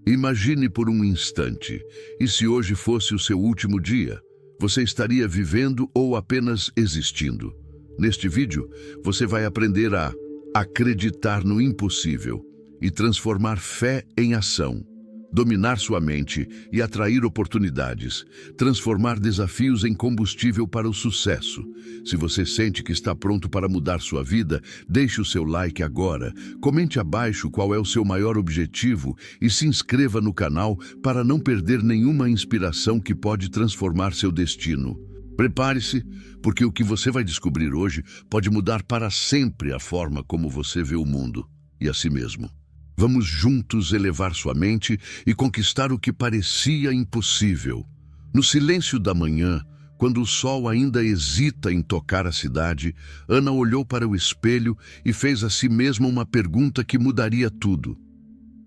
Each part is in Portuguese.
Imagine por um instante, e se hoje fosse o seu último dia? Você estaria vivendo ou apenas existindo? Neste vídeo, você vai aprender a acreditar no impossível e transformar fé em ação, dominar sua mente e atrair oportunidades, transformar desafios em combustível para o sucesso. Se você sente que está pronto para mudar sua vida, deixe o seu like agora, comente abaixo qual é o seu maior objetivo e se inscreva no canal para não perder nenhuma inspiração que pode transformar seu destino. Prepare-se, porque o que você vai descobrir hoje pode mudar para sempre a forma como você vê o mundo e a si mesmo. Vamos juntos elevar sua mente e conquistar o que parecia impossível. No silêncio da manhã, quando o sol ainda hesita em tocar a cidade, Ana olhou para o espelho e fez a si mesma uma pergunta que mudaria tudo.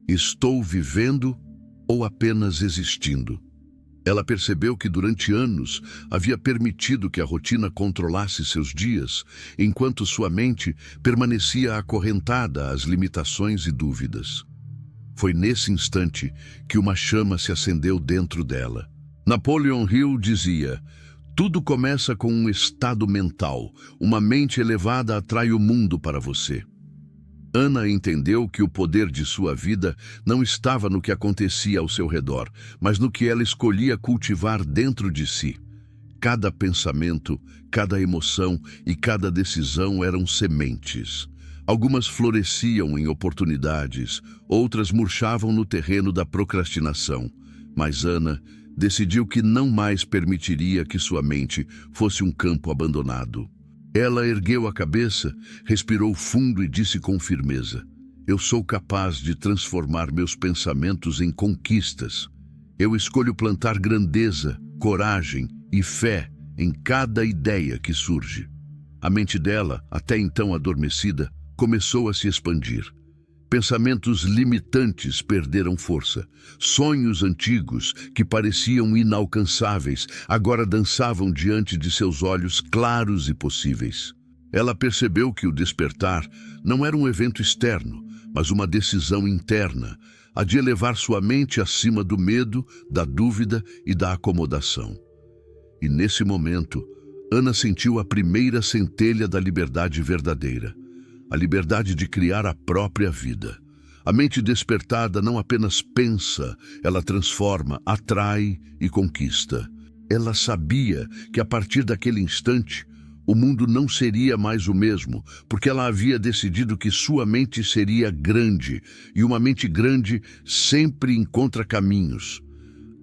Estou vivendo ou apenas existindo? Ela percebeu que durante anos havia permitido que a rotina controlasse seus dias, enquanto sua mente permanecia acorrentada às limitações e dúvidas. Foi nesse instante que uma chama se acendeu dentro dela. Napoleon Hill dizia: tudo começa com um estado mental, uma mente elevada atrai o mundo para você. Ana entendeu que o poder de sua vida não estava no que acontecia ao seu redor, mas no que ela escolhia cultivar dentro de si. Cada pensamento, cada emoção e cada decisão eram sementes. Algumas floresciam em oportunidades, outras murchavam no terreno da procrastinação. Mas Ana decidiu que não mais permitiria que sua mente fosse um campo abandonado. Ela ergueu a cabeça, respirou fundo e disse com firmeza: eu sou capaz de transformar meus pensamentos em conquistas. Eu escolho plantar grandeza, coragem e fé em cada ideia que surge. A mente dela, até então adormecida, começou a se expandir. Pensamentos limitantes perderam força. Sonhos antigos, que pareciam inalcançáveis, agora dançavam diante de seus olhos claros e possíveis. Ela percebeu que o despertar não era um evento externo, mas uma decisão interna, a de elevar sua mente acima do medo, da dúvida e da acomodação. E nesse momento, Ana sentiu a primeira centelha da liberdade verdadeira. A liberdade de criar a própria vida. A mente despertada não apenas pensa, ela transforma, atrai e conquista. Ela sabia que a partir daquele instante, o mundo não seria mais o mesmo, porque ela havia decidido que sua mente seria grande, e uma mente grande sempre encontra caminhos.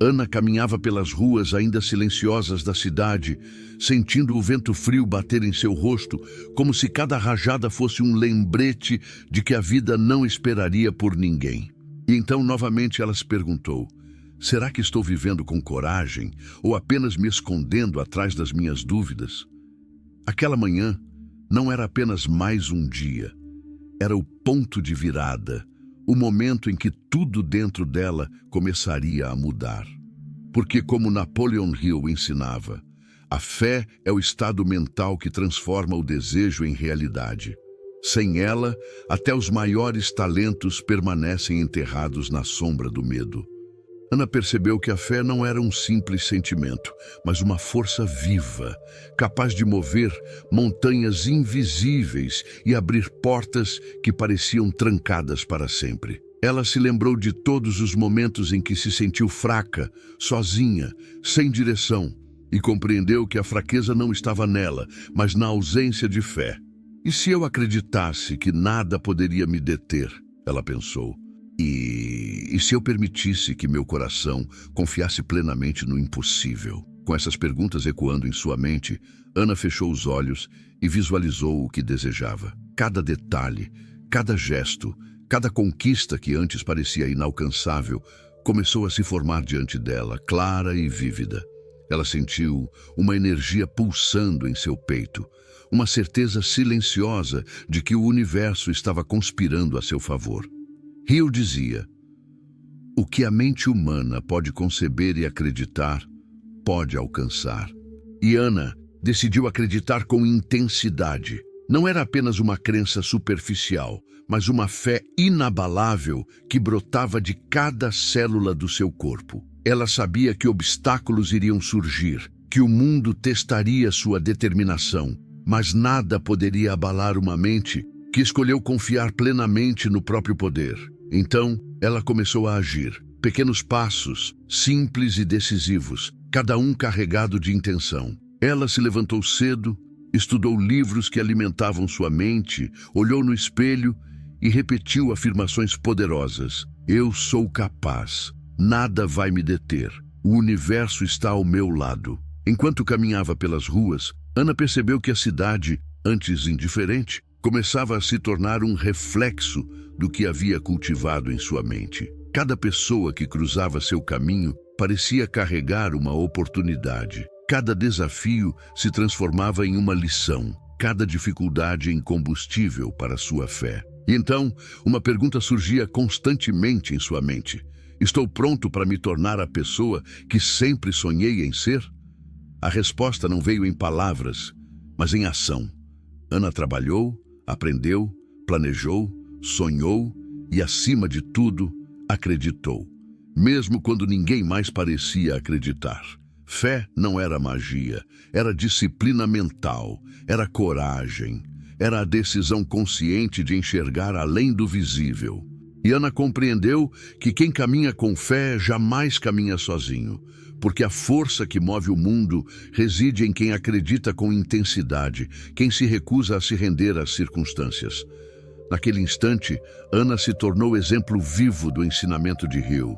Ana caminhava pelas ruas ainda silenciosas da cidade, sentindo o vento frio bater em seu rosto, como se cada rajada fosse um lembrete de que a vida não esperaria por ninguém. E então novamente ela se perguntou: será que estou vivendo com coragem ou apenas me escondendo atrás das minhas dúvidas? Aquela manhã não era apenas mais um dia, era o ponto de virada. O momento em que tudo dentro dela começaria a mudar. Porque, como Napoleon Hill ensinava, a fé é o estado mental que transforma o desejo em realidade. Sem ela, até os maiores talentos permanecem enterrados na sombra do medo. Ana percebeu que a fé não era um simples sentimento, mas uma força viva, capaz de mover montanhas invisíveis e abrir portas que pareciam trancadas para sempre. Ela se lembrou de todos os momentos em que se sentiu fraca, sozinha, sem direção, e compreendeu que a fraqueza não estava nela, mas na ausência de fé. E se eu acreditasse que nada poderia me deter? Ela pensou. E se eu permitisse que meu coração confiasse plenamente no impossível? Com essas perguntas ecoando em sua mente, Ana fechou os olhos e visualizou o que desejava. Cada detalhe, cada gesto, cada conquista que antes parecia inalcançável, começou a se formar diante dela, clara e vívida. Ela sentiu uma energia pulsando em seu peito, uma certeza silenciosa de que o universo estava conspirando a seu favor. Hill dizia: o que a mente humana pode conceber e acreditar, pode alcançar. E Ana decidiu acreditar com intensidade. Não era apenas uma crença superficial, mas uma fé inabalável que brotava de cada célula do seu corpo. Ela sabia que obstáculos iriam surgir, que o mundo testaria sua determinação, mas nada poderia abalar uma mente que escolheu confiar plenamente no próprio poder. Então, ela começou a agir. Pequenos passos, simples e decisivos, cada um carregado de intenção. Ela se levantou cedo, estudou livros que alimentavam sua mente, olhou no espelho e repetiu afirmações poderosas. Eu sou capaz. Nada vai me deter. O universo está ao meu lado. Enquanto caminhava pelas ruas, Ana percebeu que a cidade, antes indiferente, começava a se tornar um reflexo do que havia cultivado em sua mente. Cada pessoa que cruzava seu caminho parecia carregar uma oportunidade. Cada desafio se transformava em uma lição, cada dificuldade em combustível para sua fé. E então, uma pergunta surgia constantemente em sua mente. Estou pronto para me tornar a pessoa que sempre sonhei em ser? A resposta não veio em palavras, mas em ação. Ana trabalhou, aprendeu, planejou, sonhou e, acima de tudo, acreditou, mesmo quando ninguém mais parecia acreditar. Fé não era magia, era disciplina mental, era coragem, era a decisão consciente de enxergar além do visível. E Ana compreendeu que quem caminha com fé jamais caminha sozinho, porque a força que move o mundo reside em quem acredita com intensidade, quem se recusa a se render às circunstâncias. Naquele instante, Ana se tornou exemplo vivo do ensinamento de Hill.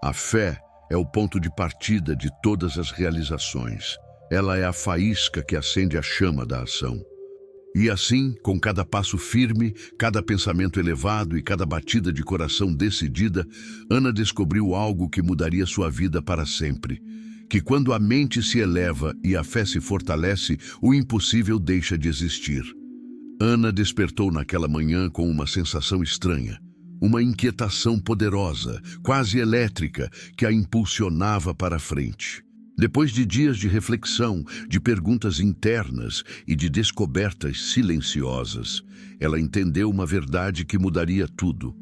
A fé é o ponto de partida de todas as realizações. Ela é a faísca que acende a chama da ação. E assim, com cada passo firme, cada pensamento elevado e cada batida de coração decidida, Ana descobriu algo que mudaria sua vida para sempre. Que quando a mente se eleva e a fé se fortalece, o impossível deixa de existir. Ana despertou naquela manhã com uma sensação estranha, uma inquietação poderosa, quase elétrica, que a impulsionava para a frente. Depois de dias de reflexão, de perguntas internas e de descobertas silenciosas, ela entendeu uma verdade que mudaria tudo.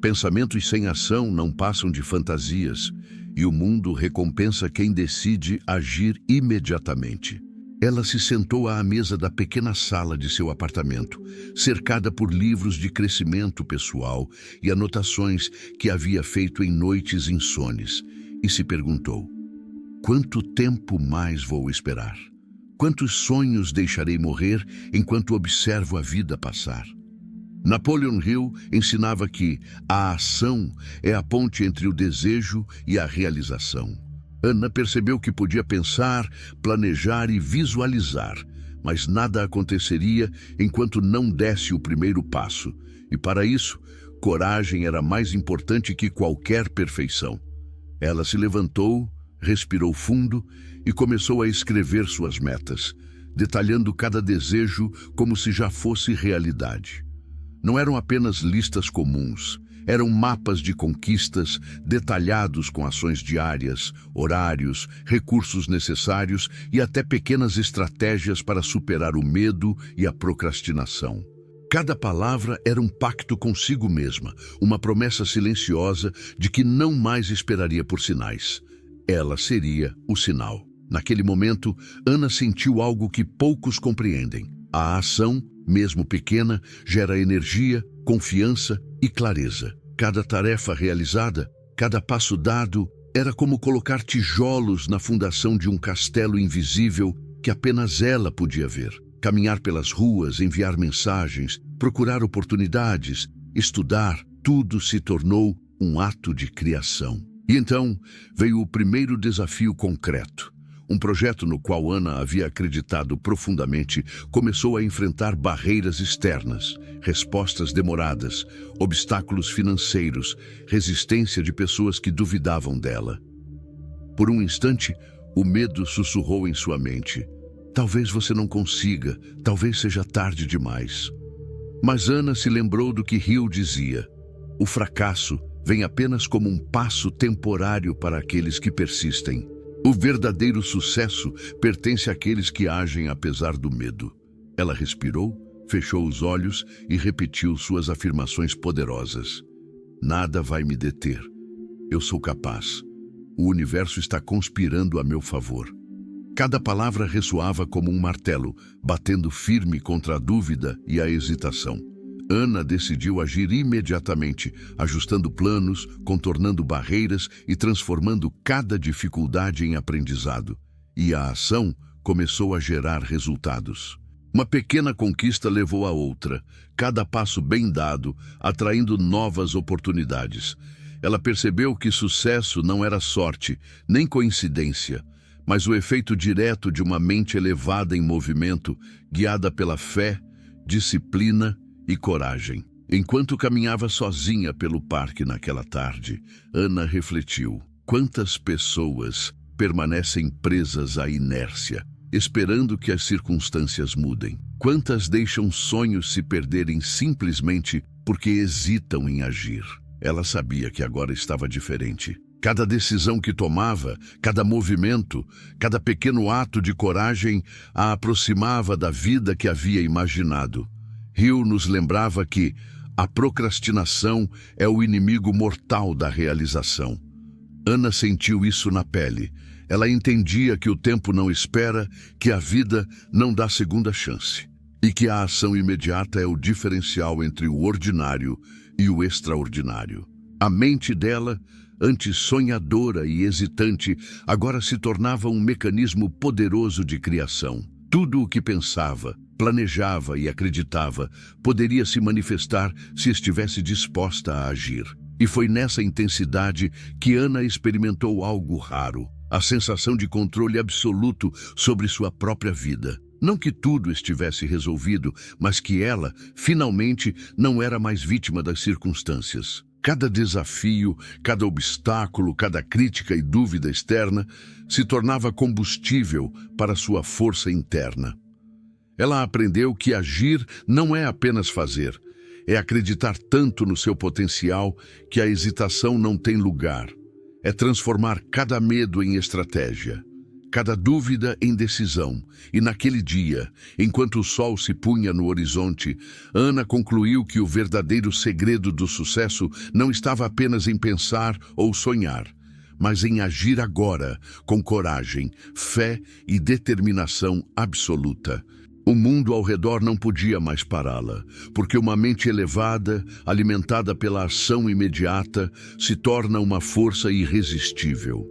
Pensamentos sem ação não passam de fantasias, e o mundo recompensa quem decide agir imediatamente. Ela se sentou à mesa da pequena sala de seu apartamento, cercada por livros de crescimento pessoal e anotações que havia feito em noites insones, e se perguntou: quanto tempo mais vou esperar? Quantos sonhos deixarei morrer enquanto observo a vida passar? Napoleon Hill ensinava que a ação é a ponte entre o desejo e a realização. Ana percebeu que podia pensar, planejar e visualizar, mas nada aconteceria enquanto não desse o primeiro passo. E para isso, coragem era mais importante que qualquer perfeição. Ela se levantou, respirou fundo e começou a escrever suas metas, detalhando cada desejo como se já fosse realidade. Não eram apenas listas comuns, eram mapas de conquistas detalhados com ações diárias, horários, recursos necessários e até pequenas estratégias para superar o medo e a procrastinação. Cada palavra era um pacto consigo mesma, uma promessa silenciosa de que não mais esperaria por sinais. Ela seria o sinal. Naquele momento, Ana sentiu algo que poucos compreendem. A ação, mesmo pequena, gera energia, confiança e clareza. Cada tarefa realizada, cada passo dado, era como colocar tijolos na fundação de um castelo invisível que apenas ela podia ver. Caminhar pelas ruas, enviar mensagens, procurar oportunidades, estudar, tudo se tornou um ato de criação. E então veio o primeiro desafio concreto. Um projeto no qual Ana havia acreditado profundamente começou a enfrentar barreiras externas, respostas demoradas, obstáculos financeiros, resistência de pessoas que duvidavam dela. Por um instante, o medo sussurrou em sua mente: talvez você não consiga, talvez seja tarde demais. Mas Ana se lembrou do que Hill dizia: o fracasso vem apenas como um passo temporário para aqueles que persistem. O verdadeiro sucesso pertence àqueles que agem apesar do medo. Ela respirou, Fechou os olhos e repetiu suas afirmações poderosas. Nada vai me deter. Eu sou capaz. O universo está conspirando a meu favor. Cada palavra ressoava como um martelo, batendo firme contra a dúvida e a hesitação. Ana decidiu agir imediatamente, ajustando planos, contornando barreiras e transformando cada dificuldade em aprendizado. E a ação começou a gerar resultados. Uma pequena conquista levou a outra, cada passo bem dado, atraindo novas oportunidades. Ela percebeu que sucesso não era sorte, nem coincidência, mas o efeito direto de uma mente elevada em movimento, guiada pela fé, disciplina e coragem. Enquanto caminhava sozinha pelo parque naquela tarde, Ana refletiu: quantas pessoas permanecem presas à inércia, esperando que as circunstâncias mudem? Quantas deixam sonhos se perderem simplesmente porque hesitam em agir? Ela sabia que agora estava diferente. Cada decisão que tomava, cada movimento, cada pequeno ato de coragem a aproximava da vida que havia imaginado. Hill nos lembrava que a procrastinação é o inimigo mortal da realização. Ana sentiu isso na pele. Ela entendia que o tempo não espera, que a vida não dá segunda chance, e que a ação imediata é o diferencial entre o ordinário e o extraordinário. A mente dela, antes sonhadora e hesitante, agora se tornava um mecanismo poderoso de criação. Tudo o que pensava, planejava e acreditava poderia se manifestar se estivesse disposta a agir. E foi nessa intensidade que Ana experimentou algo raro: a sensação de controle absoluto sobre sua própria vida. Não que tudo estivesse resolvido, mas que ela, finalmente, não era mais vítima das circunstâncias. Cada desafio, cada obstáculo, cada crítica e dúvida externa se tornava combustível para sua força interna. Ela aprendeu que agir não é apenas fazer, é acreditar tanto no seu potencial que a hesitação não tem lugar. É transformar cada medo em estratégia, cada dúvida em decisão. E naquele dia, enquanto o sol se punha no horizonte, Ana concluiu que o verdadeiro segredo do sucesso não estava apenas em pensar ou sonhar, mas em agir agora, com coragem, fé e determinação absoluta. O mundo ao redor não podia mais pará-la, porque uma mente elevada, alimentada pela ação imediata, se torna uma força irresistível.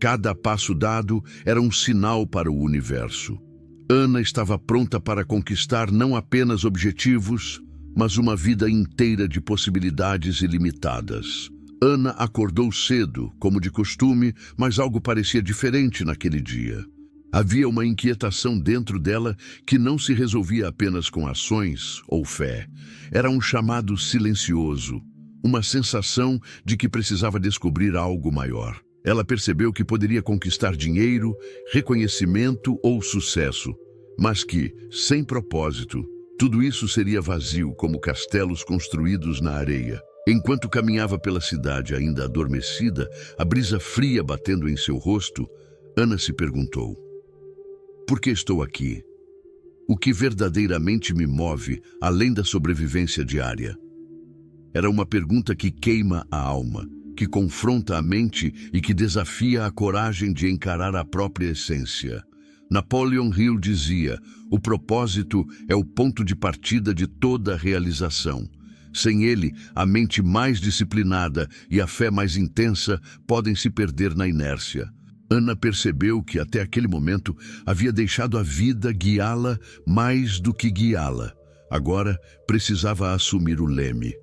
Cada passo dado era um sinal para o universo. Ana estava pronta para conquistar não apenas objetivos, mas uma vida inteira de possibilidades ilimitadas. Ana acordou cedo, como de costume, mas algo parecia diferente naquele dia. Havia uma inquietação dentro dela que não se resolvia apenas com ações ou fé. Era um chamado silencioso, uma sensação de que precisava descobrir algo maior. Ela percebeu que poderia conquistar dinheiro, reconhecimento ou sucesso, mas que, sem propósito, tudo isso seria vazio como castelos construídos na areia. Enquanto caminhava pela cidade ainda adormecida, a brisa fria batendo em seu rosto, Ana se perguntou: por que estou aqui? O que verdadeiramente me move além da sobrevivência diária? Era uma pergunta que queima a alma, que confronta a mente e que desafia a coragem de encarar a própria essência. Napoleon Hill dizia: o propósito é o ponto de partida de toda realização. Sem ele, a mente mais disciplinada e a fé mais intensa podem se perder na inércia. Ana percebeu que até aquele momento havia deixado a vida guiá-la mais do que guiá-la. Agora precisava assumir o leme.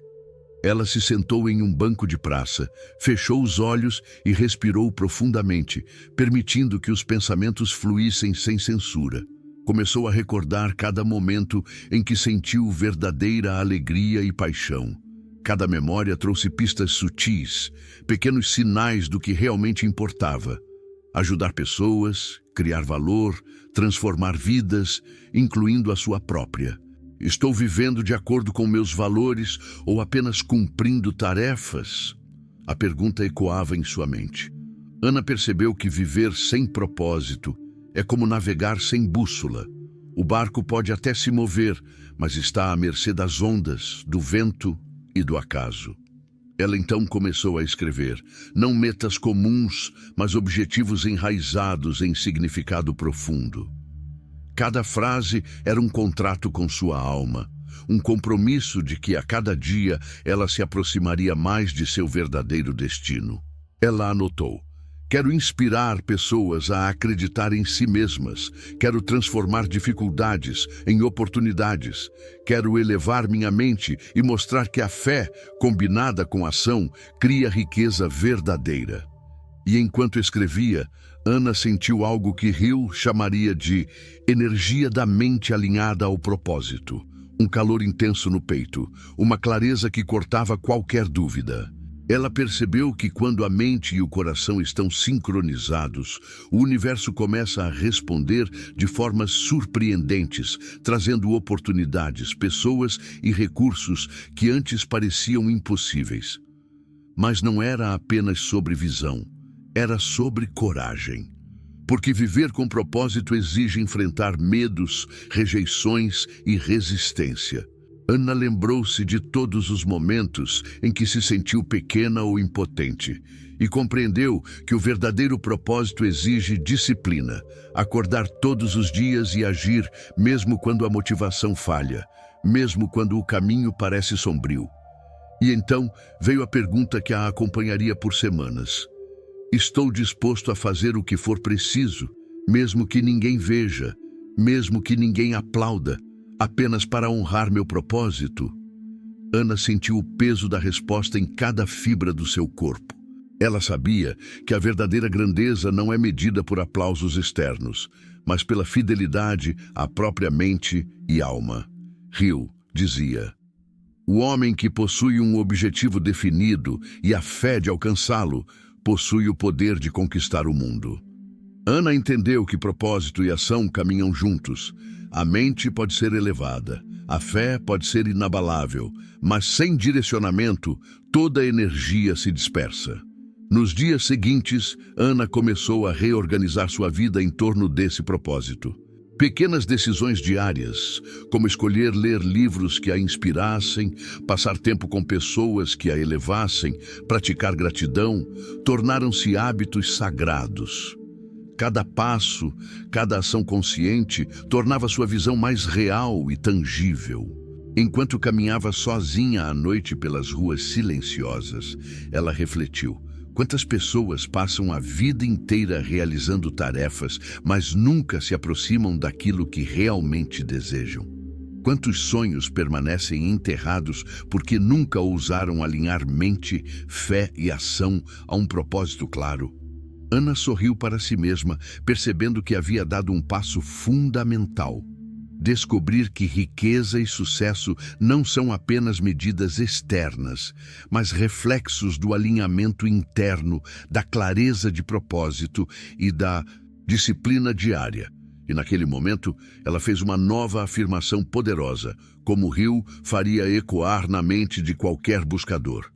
Ela se sentou em um banco de praça, fechou os olhos e respirou profundamente, permitindo que os pensamentos fluíssem sem censura. Começou a recordar cada momento em que sentiu verdadeira alegria e paixão. Cada memória trouxe pistas sutis, pequenos sinais do que realmente importava: ajudar pessoas, criar valor, transformar vidas, incluindo a sua própria. Estou vivendo de acordo com meus valores ou apenas cumprindo tarefas? A pergunta ecoava em sua mente. Ana percebeu que viver sem propósito é como navegar sem bússola. O barco pode até se mover, mas está à mercê das ondas, do vento e do acaso. Ela então começou a escrever, não metas comuns, mas objetivos enraizados em significado profundo. Cada frase era um contrato com sua alma, um compromisso de que a cada dia ela se aproximaria mais de seu verdadeiro destino. Ela anotou: quero inspirar pessoas a acreditar em si mesmas. Quero transformar dificuldades em oportunidades. Quero elevar minha mente e mostrar que a fé, combinada com ação, cria riqueza verdadeira. E enquanto escrevia, Ana sentiu algo que Hill chamaria de energia da mente alinhada ao propósito. Um calor intenso no peito, uma clareza que cortava qualquer dúvida. Ela percebeu que quando a mente e o coração estão sincronizados, o universo começa a responder de formas surpreendentes, trazendo oportunidades, pessoas e recursos que antes pareciam impossíveis. Mas não era apenas sobre visão, era sobre coragem. Porque viver com propósito exige enfrentar medos, rejeições e resistência. Ana lembrou-se de todos os momentos em que se sentiu pequena ou impotente e compreendeu que o verdadeiro propósito exige disciplina, acordar todos os dias e agir mesmo quando a motivação falha, mesmo quando o caminho parece sombrio. E então veio a pergunta que a acompanharia por semanas. Estou disposto a fazer o que for preciso, mesmo que ninguém veja, mesmo que ninguém aplauda, apenas para honrar meu propósito? Ana sentiu o peso da resposta em cada fibra do seu corpo. Ela sabia que a verdadeira grandeza não é medida por aplausos externos, mas pela fidelidade à própria mente e alma. Hill dizia: o homem que possui um objetivo definido e a fé de alcançá-lo, possui o poder de conquistar o mundo. Ana entendeu que propósito e ação caminham juntos. A mente pode ser elevada, a fé pode ser inabalável, mas sem direcionamento, toda a energia se dispersa. Nos dias seguintes, Ana começou a reorganizar sua vida em torno desse propósito. Pequenas decisões diárias, como escolher ler livros que a inspirassem, passar tempo com pessoas que a elevassem, praticar gratidão, tornaram-se hábitos sagrados. Cada passo, cada ação consciente tornava sua visão mais real e tangível. Enquanto caminhava sozinha à noite pelas ruas silenciosas, ela refletiu: quantas pessoas passam a vida inteira realizando tarefas, mas nunca se aproximam daquilo que realmente desejam? Quantos sonhos permanecem enterrados porque nunca ousaram alinhar mente, fé e ação a um propósito claro? Ana sorriu para si mesma, percebendo que havia dado um passo fundamental. Descobrir que riqueza e sucesso não são apenas medidas externas, mas reflexos do alinhamento interno, da clareza de propósito e da disciplina diária. E naquele momento, ela fez uma nova afirmação poderosa, como o rio faria ecoar na mente de qualquer buscador.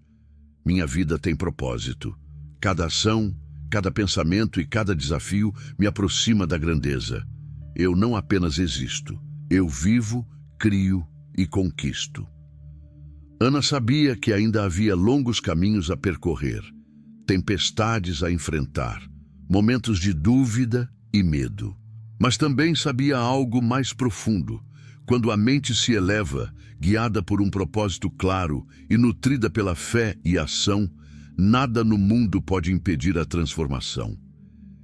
Minha vida tem propósito. Cada ação, cada pensamento e cada desafio me aproxima da grandeza. Eu não apenas existo. Eu vivo, crio e conquisto. Ana sabia que ainda havia longos caminhos a percorrer, tempestades a enfrentar, momentos de dúvida e medo. Mas também sabia algo mais profundo. Quando a mente se eleva, guiada por um propósito claro e nutrida pela fé e ação, nada no mundo pode impedir a transformação.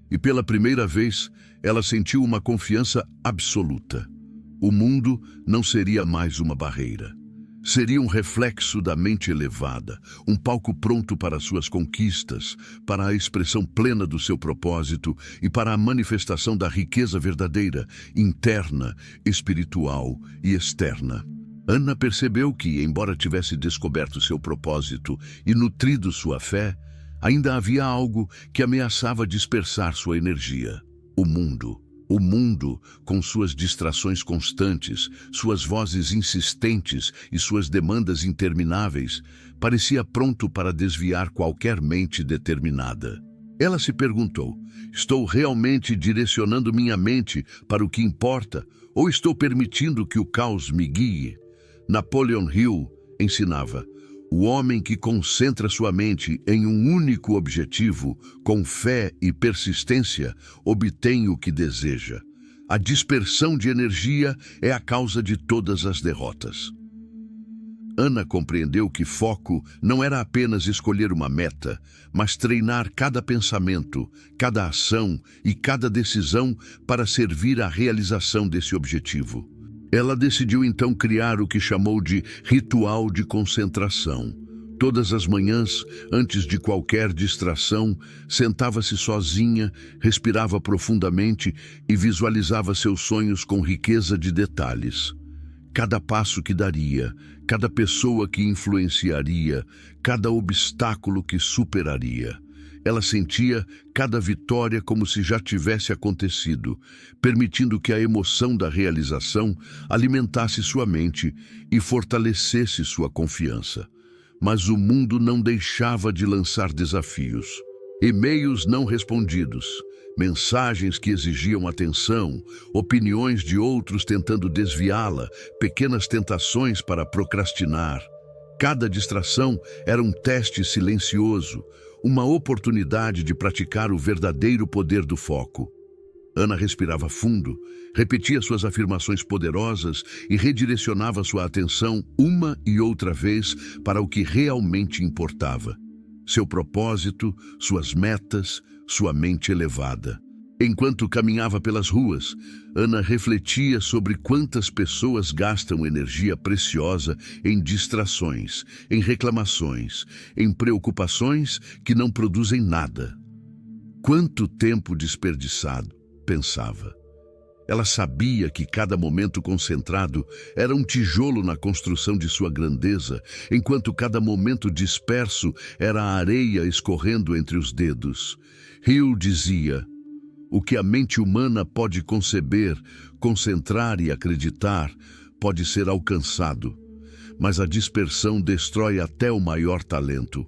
E pela primeira vez, ela sentiu uma confiança absoluta. O mundo não seria mais uma barreira. Seria um reflexo da mente elevada, um palco pronto para suas conquistas, para a expressão plena do seu propósito e para a manifestação da riqueza verdadeira, interna, espiritual e externa. Ana percebeu que, embora tivesse descoberto seu propósito e nutrido sua fé, ainda havia algo que ameaçava dispersar sua energia: o mundo. O mundo, com suas distrações constantes, suas vozes insistentes e suas demandas intermináveis, parecia pronto para desviar qualquer mente determinada. Ela se perguntou: estou realmente direcionando minha mente para o que importa ou estou permitindo que o caos me guie? Napoleon Hill ensinava: o homem que concentra sua mente em um único objetivo, com fé e persistência, obtém o que deseja. A dispersão de energia é a causa de todas as derrotas. Ana compreendeu que foco não era apenas escolher uma meta, mas treinar cada pensamento, cada ação e cada decisão para servir à realização desse objetivo. Ela decidiu então criar o que chamou de ritual de concentração. Todas as manhãs, antes de qualquer distração, sentava-se sozinha, respirava profundamente e visualizava seus sonhos com riqueza de detalhes. Cada passo que daria, cada pessoa que influenciaria, cada obstáculo que superaria. Ela sentia cada vitória como se já tivesse acontecido, permitindo que a emoção da realização alimentasse sua mente e fortalecesse sua confiança. Mas o mundo não deixava de lançar desafios. E-mails não respondidos, mensagens que exigiam atenção, opiniões de outros tentando desviá-la, pequenas tentações para procrastinar. Cada distração era um teste silencioso, uma oportunidade de praticar o verdadeiro poder do foco. Ana respirava fundo, repetia suas afirmações poderosas e redirecionava sua atenção uma e outra vez para o que realmente importava. Seu propósito, suas metas, sua mente elevada. Enquanto caminhava pelas ruas, Ana refletia sobre quantas pessoas gastam energia preciosa em distrações, em reclamações, em preocupações que não produzem nada. Quanto tempo desperdiçado, pensava. Ela sabia que cada momento concentrado era um tijolo na construção de sua grandeza, enquanto cada momento disperso era a areia escorrendo entre os dedos. Hill dizia: o que a mente humana pode conceber, concentrar e acreditar pode ser alcançado, mas a dispersão destrói até o maior talento.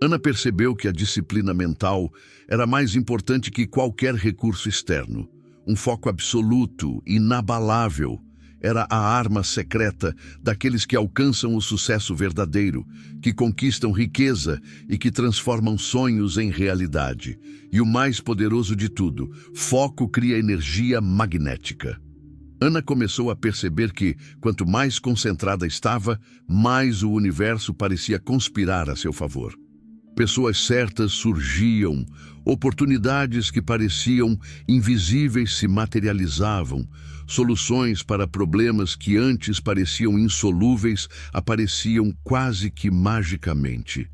Ana percebeu que a disciplina mental era mais importante que qualquer recurso externo. Um foco absoluto, inabalável, era a arma secreta daqueles que alcançam o sucesso verdadeiro, que conquistam riqueza e que transformam sonhos em realidade. E o mais poderoso de tudo, foco cria energia magnética. Ana começou a perceber que, quanto mais concentrada estava, mais o universo parecia conspirar a seu favor. Pessoas certas surgiam, oportunidades que pareciam invisíveis se materializavam, soluções para problemas que antes pareciam insolúveis apareciam quase que magicamente.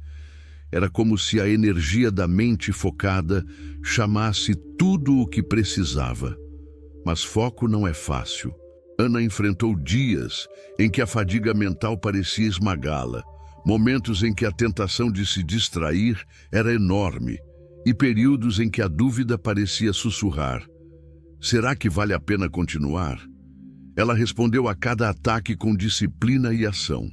Era como se a energia da mente focada chamasse tudo o que precisava. Mas foco não é fácil. Ana enfrentou dias em que a fadiga mental parecia esmagá-la, momentos em que a tentação de se distrair era enorme e períodos em que a dúvida parecia sussurrar: será que vale a pena continuar? Ela respondeu a cada ataque com disciplina e ação.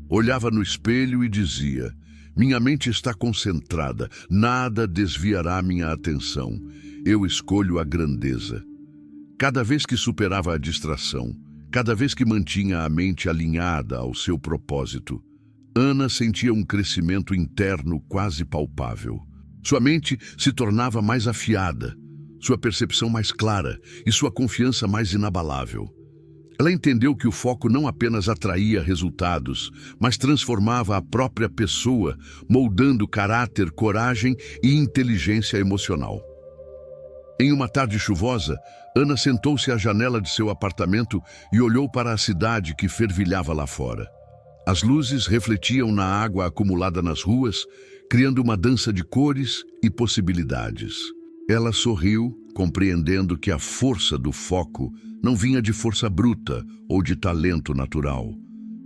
Olhava no espelho e dizia: minha mente está concentrada, nada desviará minha atenção. Eu escolho a grandeza. Cada vez que superava a distração, cada vez que mantinha a mente alinhada ao seu propósito, Ana sentia um crescimento interno quase palpável. Sua mente se tornava mais afiada, sua percepção mais clara e sua confiança mais inabalável. Ela entendeu que o foco não apenas atraía resultados, mas transformava a própria pessoa, moldando caráter, coragem e inteligência emocional. Em uma tarde chuvosa, Ana sentou-se à janela de seu apartamento e olhou para a cidade que fervilhava lá fora. As luzes refletiam na água acumulada nas ruas, criando uma dança de cores e possibilidades. Ela sorriu, compreendendo que a força do foco não vinha de força bruta ou de talento natural,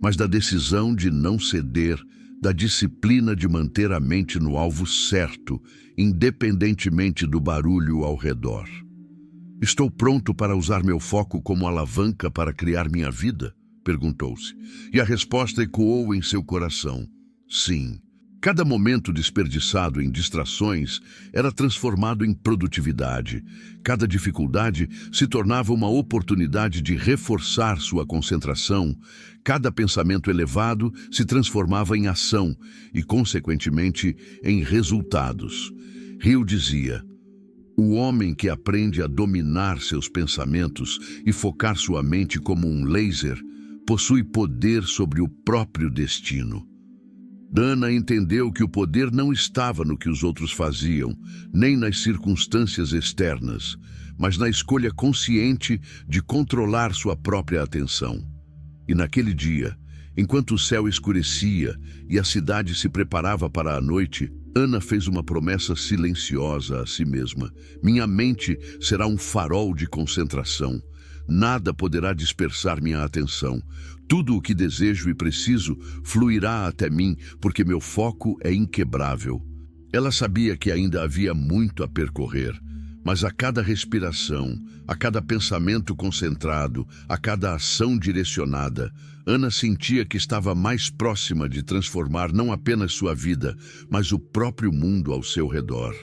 mas da decisão de não ceder, da disciplina de manter a mente no alvo certo, independentemente do barulho ao redor. Estou pronto para usar meu foco como alavanca para criar minha vida? Perguntou-se, e a resposta ecoou em seu coração: sim. Cada momento desperdiçado em distrações era transformado em produtividade. Cada dificuldade se tornava uma oportunidade de reforçar sua concentração. Cada pensamento elevado se transformava em ação e, consequentemente, em resultados. Hill dizia: o homem que aprende a dominar seus pensamentos e focar sua mente como um laser possui poder sobre o próprio destino. Ana entendeu que o poder não estava no que os outros faziam, nem nas circunstâncias externas, mas na escolha consciente de controlar sua própria atenção. E naquele dia, enquanto o céu escurecia e a cidade se preparava para a noite, Ana fez uma promessa silenciosa a si mesma. Minha mente será um farol de concentração. Nada poderá dispersar minha atenção. Tudo o que desejo e preciso fluirá até mim, porque meu foco é inquebrável. Ela sabia que ainda havia muito a percorrer, mas a cada respiração, a cada pensamento concentrado, a cada ação direcionada, Ana sentia que estava mais próxima de transformar não apenas sua vida, mas o próprio mundo ao seu redor.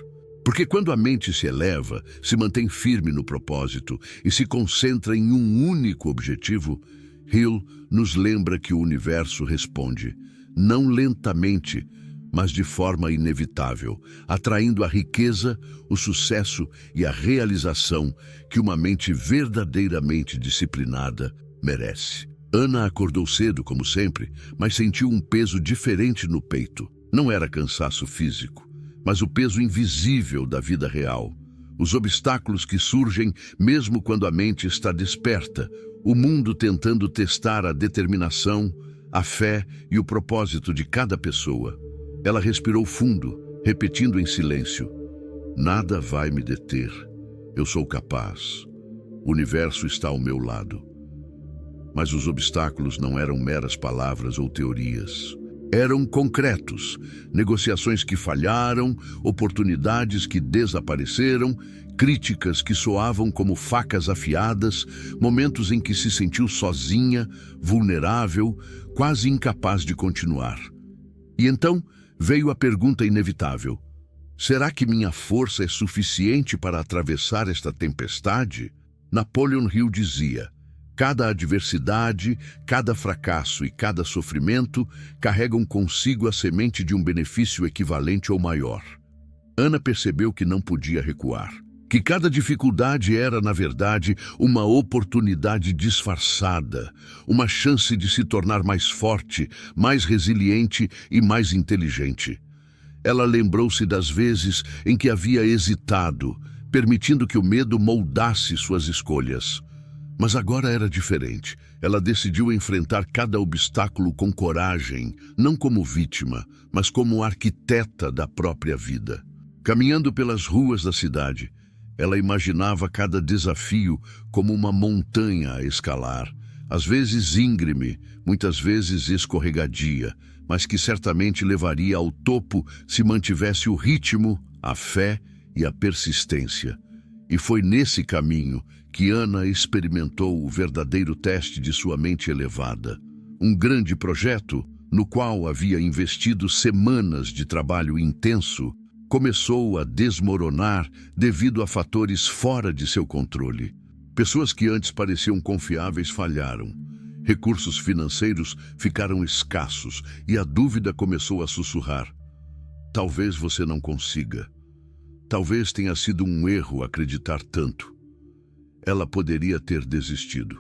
Porque quando a mente se eleva, se mantém firme no propósito e se concentra em um único objetivo, Hill nos lembra que o universo responde, não lentamente, mas de forma inevitável, atraindo a riqueza, o sucesso e a realização que uma mente verdadeiramente disciplinada merece. Ana acordou cedo, como sempre, mas sentiu um peso diferente no peito. Não era cansaço físico, mas o peso invisível da vida real. Os obstáculos que surgem mesmo quando a mente está desperta, o mundo tentando testar a determinação, a fé e o propósito de cada pessoa. Ela respirou fundo, repetindo em silêncio: nada vai me deter. Eu sou capaz. O universo está ao meu lado. Mas os obstáculos não eram meras palavras ou teorias. Eram concretos, negociações que falharam, oportunidades que desapareceram, críticas que soavam como facas afiadas, momentos em que se sentiu sozinha, vulnerável, quase incapaz de continuar. E então veio a pergunta inevitável: será que minha força é suficiente para atravessar esta tempestade? Napoleon Hill dizia: cada adversidade, cada fracasso e cada sofrimento carregam consigo a semente de um benefício equivalente ou maior. Ana percebeu que não podia recuar, que cada dificuldade era, na verdade, uma oportunidade disfarçada, uma chance de se tornar mais forte, mais resiliente e mais inteligente. Ela lembrou-se das vezes em que havia hesitado, permitindo que o medo moldasse suas escolhas. Mas agora era diferente. Ela decidiu enfrentar cada obstáculo com coragem, não como vítima, mas como arquiteta da própria vida. Caminhando pelas ruas da cidade, ela imaginava cada desafio como uma montanha a escalar, às vezes íngreme, muitas vezes escorregadia, mas que certamente levaria ao topo se mantivesse o ritmo, a fé e a persistência. E foi nesse caminho que Ana experimentou o verdadeiro teste de sua mente elevada. Um grande projeto, no qual havia investido semanas de trabalho intenso, começou a desmoronar devido a fatores fora de seu controle. Pessoas que antes pareciam confiáveis falharam. Recursos financeiros ficaram escassos e a dúvida começou a sussurrar: talvez você não consiga. Talvez tenha sido um erro acreditar tanto. Ela poderia ter desistido.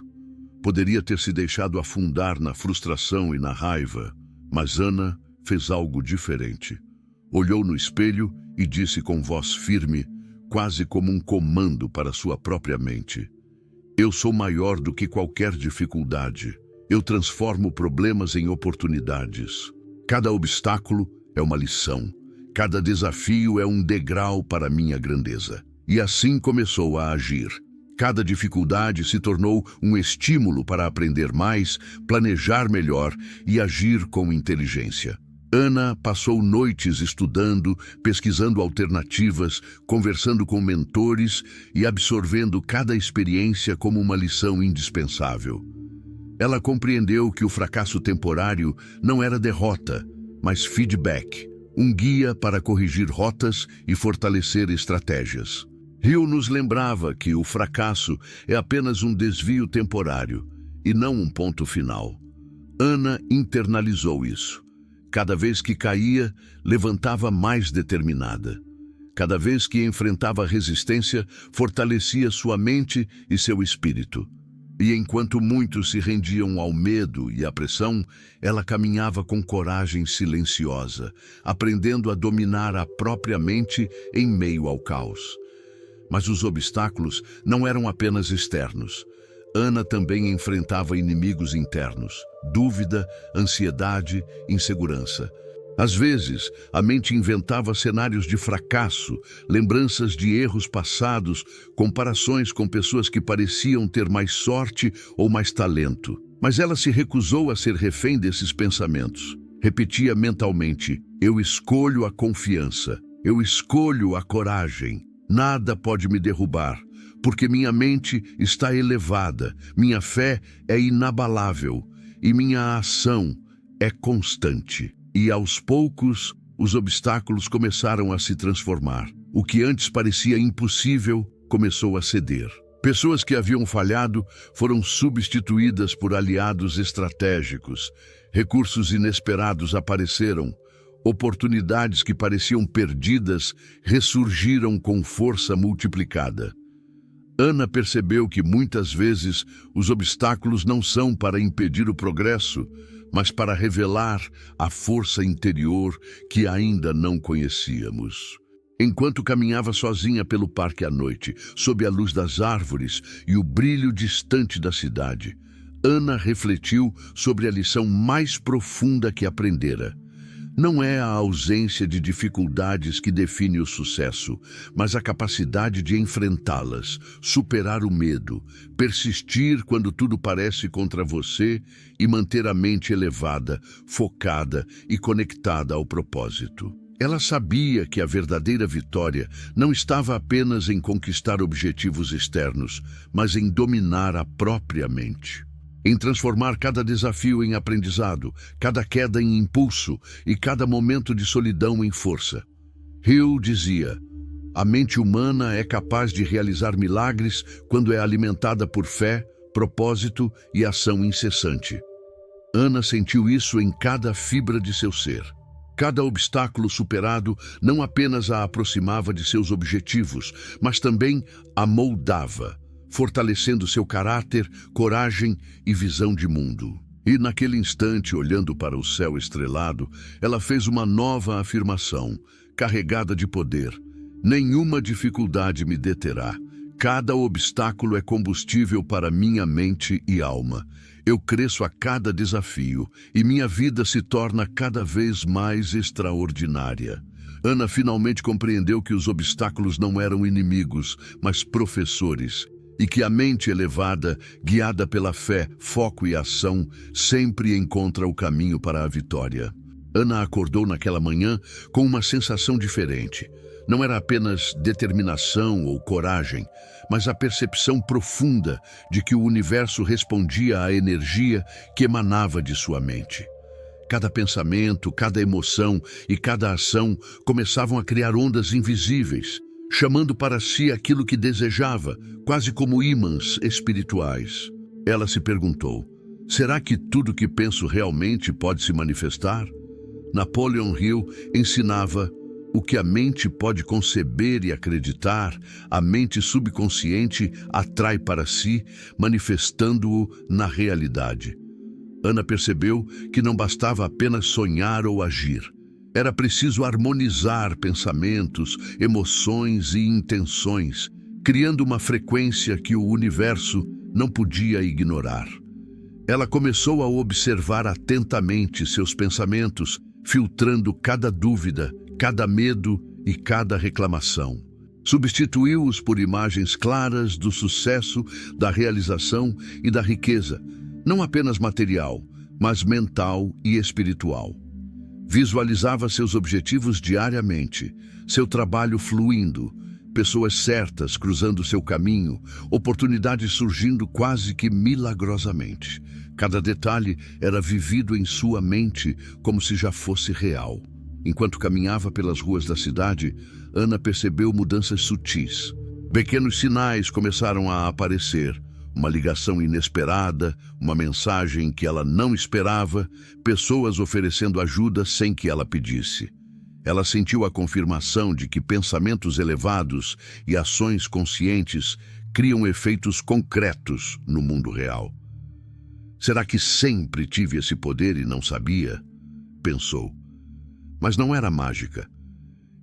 Poderia ter se deixado afundar na frustração e na raiva. Mas Ana fez algo diferente. Olhou no espelho e disse com voz firme, quase como um comando para sua própria mente: eu sou maior do que qualquer dificuldade. Eu transformo problemas em oportunidades. Cada obstáculo é uma lição. Cada desafio é um degrau para minha grandeza. E assim começou a agir. Cada dificuldade se tornou um estímulo para aprender mais, planejar melhor e agir com inteligência. Ana passou noites estudando, pesquisando alternativas, conversando com mentores e absorvendo cada experiência como uma lição indispensável. Ela compreendeu que o fracasso temporário não era derrota, mas feedback, um guia para corrigir rotas e fortalecer estratégias. Hill nos lembrava que o fracasso é apenas um desvio temporário e não um ponto final. Ana internalizou isso. Cada vez que caía, levantava mais determinada. Cada vez que enfrentava resistência, fortalecia sua mente e seu espírito. E enquanto muitos se rendiam ao medo e à pressão, ela caminhava com coragem silenciosa, aprendendo a dominar a própria mente em meio ao caos. Mas os obstáculos não eram apenas externos. Ana também enfrentava inimigos internos: dúvida, ansiedade, insegurança. Às vezes, a mente inventava cenários de fracasso, lembranças de erros passados, comparações com pessoas que pareciam ter mais sorte ou mais talento. Mas ela se recusou a ser refém desses pensamentos. Repetia mentalmente: eu escolho a confiança, eu escolho a coragem. Nada pode me derrubar, porque minha mente está elevada, minha fé é inabalável e minha ação é constante. E aos poucos, os obstáculos começaram a se transformar. O que antes parecia impossível começou a ceder. Pessoas que haviam falhado foram substituídas por aliados estratégicos. Recursos inesperados apareceram. Oportunidades que pareciam perdidas ressurgiram com força multiplicada. Ana percebeu que muitas vezes os obstáculos não são para impedir o progresso, mas para revelar a força interior que ainda não conhecíamos. Enquanto caminhava sozinha pelo parque à noite, sob a luz das árvores e o brilho distante da cidade, Ana refletiu sobre a lição mais profunda que aprendera. Não é a ausência de dificuldades que define o sucesso, mas a capacidade de enfrentá-las, superar o medo, persistir quando tudo parece contra você e manter a mente elevada, focada e conectada ao propósito. Ela sabia que a verdadeira vitória não estava apenas em conquistar objetivos externos, mas em dominar a própria mente. Em transformar cada desafio em aprendizado, cada queda em impulso e cada momento de solidão em força. Hill dizia: a mente humana é capaz de realizar milagres quando é alimentada por fé, propósito e ação incessante. Ana sentiu isso em cada fibra de seu ser. Cada obstáculo superado não apenas a aproximava de seus objetivos, mas também a moldava, fortalecendo seu caráter, coragem e visão de mundo. E naquele instante, olhando para o céu estrelado, ela fez uma nova afirmação, carregada de poder: nenhuma dificuldade me deterá. Cada obstáculo é combustível para minha mente e alma. Eu cresço a cada desafio e minha vida se torna cada vez mais extraordinária. Ana finalmente compreendeu que os obstáculos não eram inimigos, mas professores, e que a mente elevada, guiada pela fé, foco e ação, sempre encontra o caminho para a vitória. Ana acordou naquela manhã com uma sensação diferente. Não era apenas determinação ou coragem, mas a percepção profunda de que o universo respondia à energia que emanava de sua mente. Cada pensamento, cada emoção e cada ação começavam a criar ondas invisíveis, chamando para si aquilo que desejava, quase como ímãs espirituais. Ela se perguntou: será que tudo que penso realmente pode se manifestar? Napoleon Hill ensinava: o que a mente pode conceber e acreditar, a mente subconsciente atrai para si, manifestando-o na realidade. Ana percebeu que não bastava apenas sonhar ou agir. Era preciso harmonizar pensamentos, emoções e intenções, criando uma frequência que o universo não podia ignorar. Ela começou a observar atentamente seus pensamentos, filtrando cada dúvida, cada medo e cada reclamação. Substituiu-os por imagens claras do sucesso, da realização e da riqueza, não apenas material, mas mental e espiritual. Visualizava seus objetivos diariamente, seu trabalho fluindo, pessoas certas cruzando seu caminho, oportunidades surgindo quase que milagrosamente. Cada detalhe era vivido em sua mente como se já fosse real. Enquanto caminhava pelas ruas da cidade, Ana percebeu mudanças sutis. Pequenos sinais começaram a aparecer. Uma ligação inesperada, uma mensagem que ela não esperava, pessoas oferecendo ajuda sem que ela pedisse. Ela sentiu a confirmação de que pensamentos elevados e ações conscientes criam efeitos concretos no mundo real. Será que sempre tive esse poder e não sabia? Pensou. Mas não era mágica.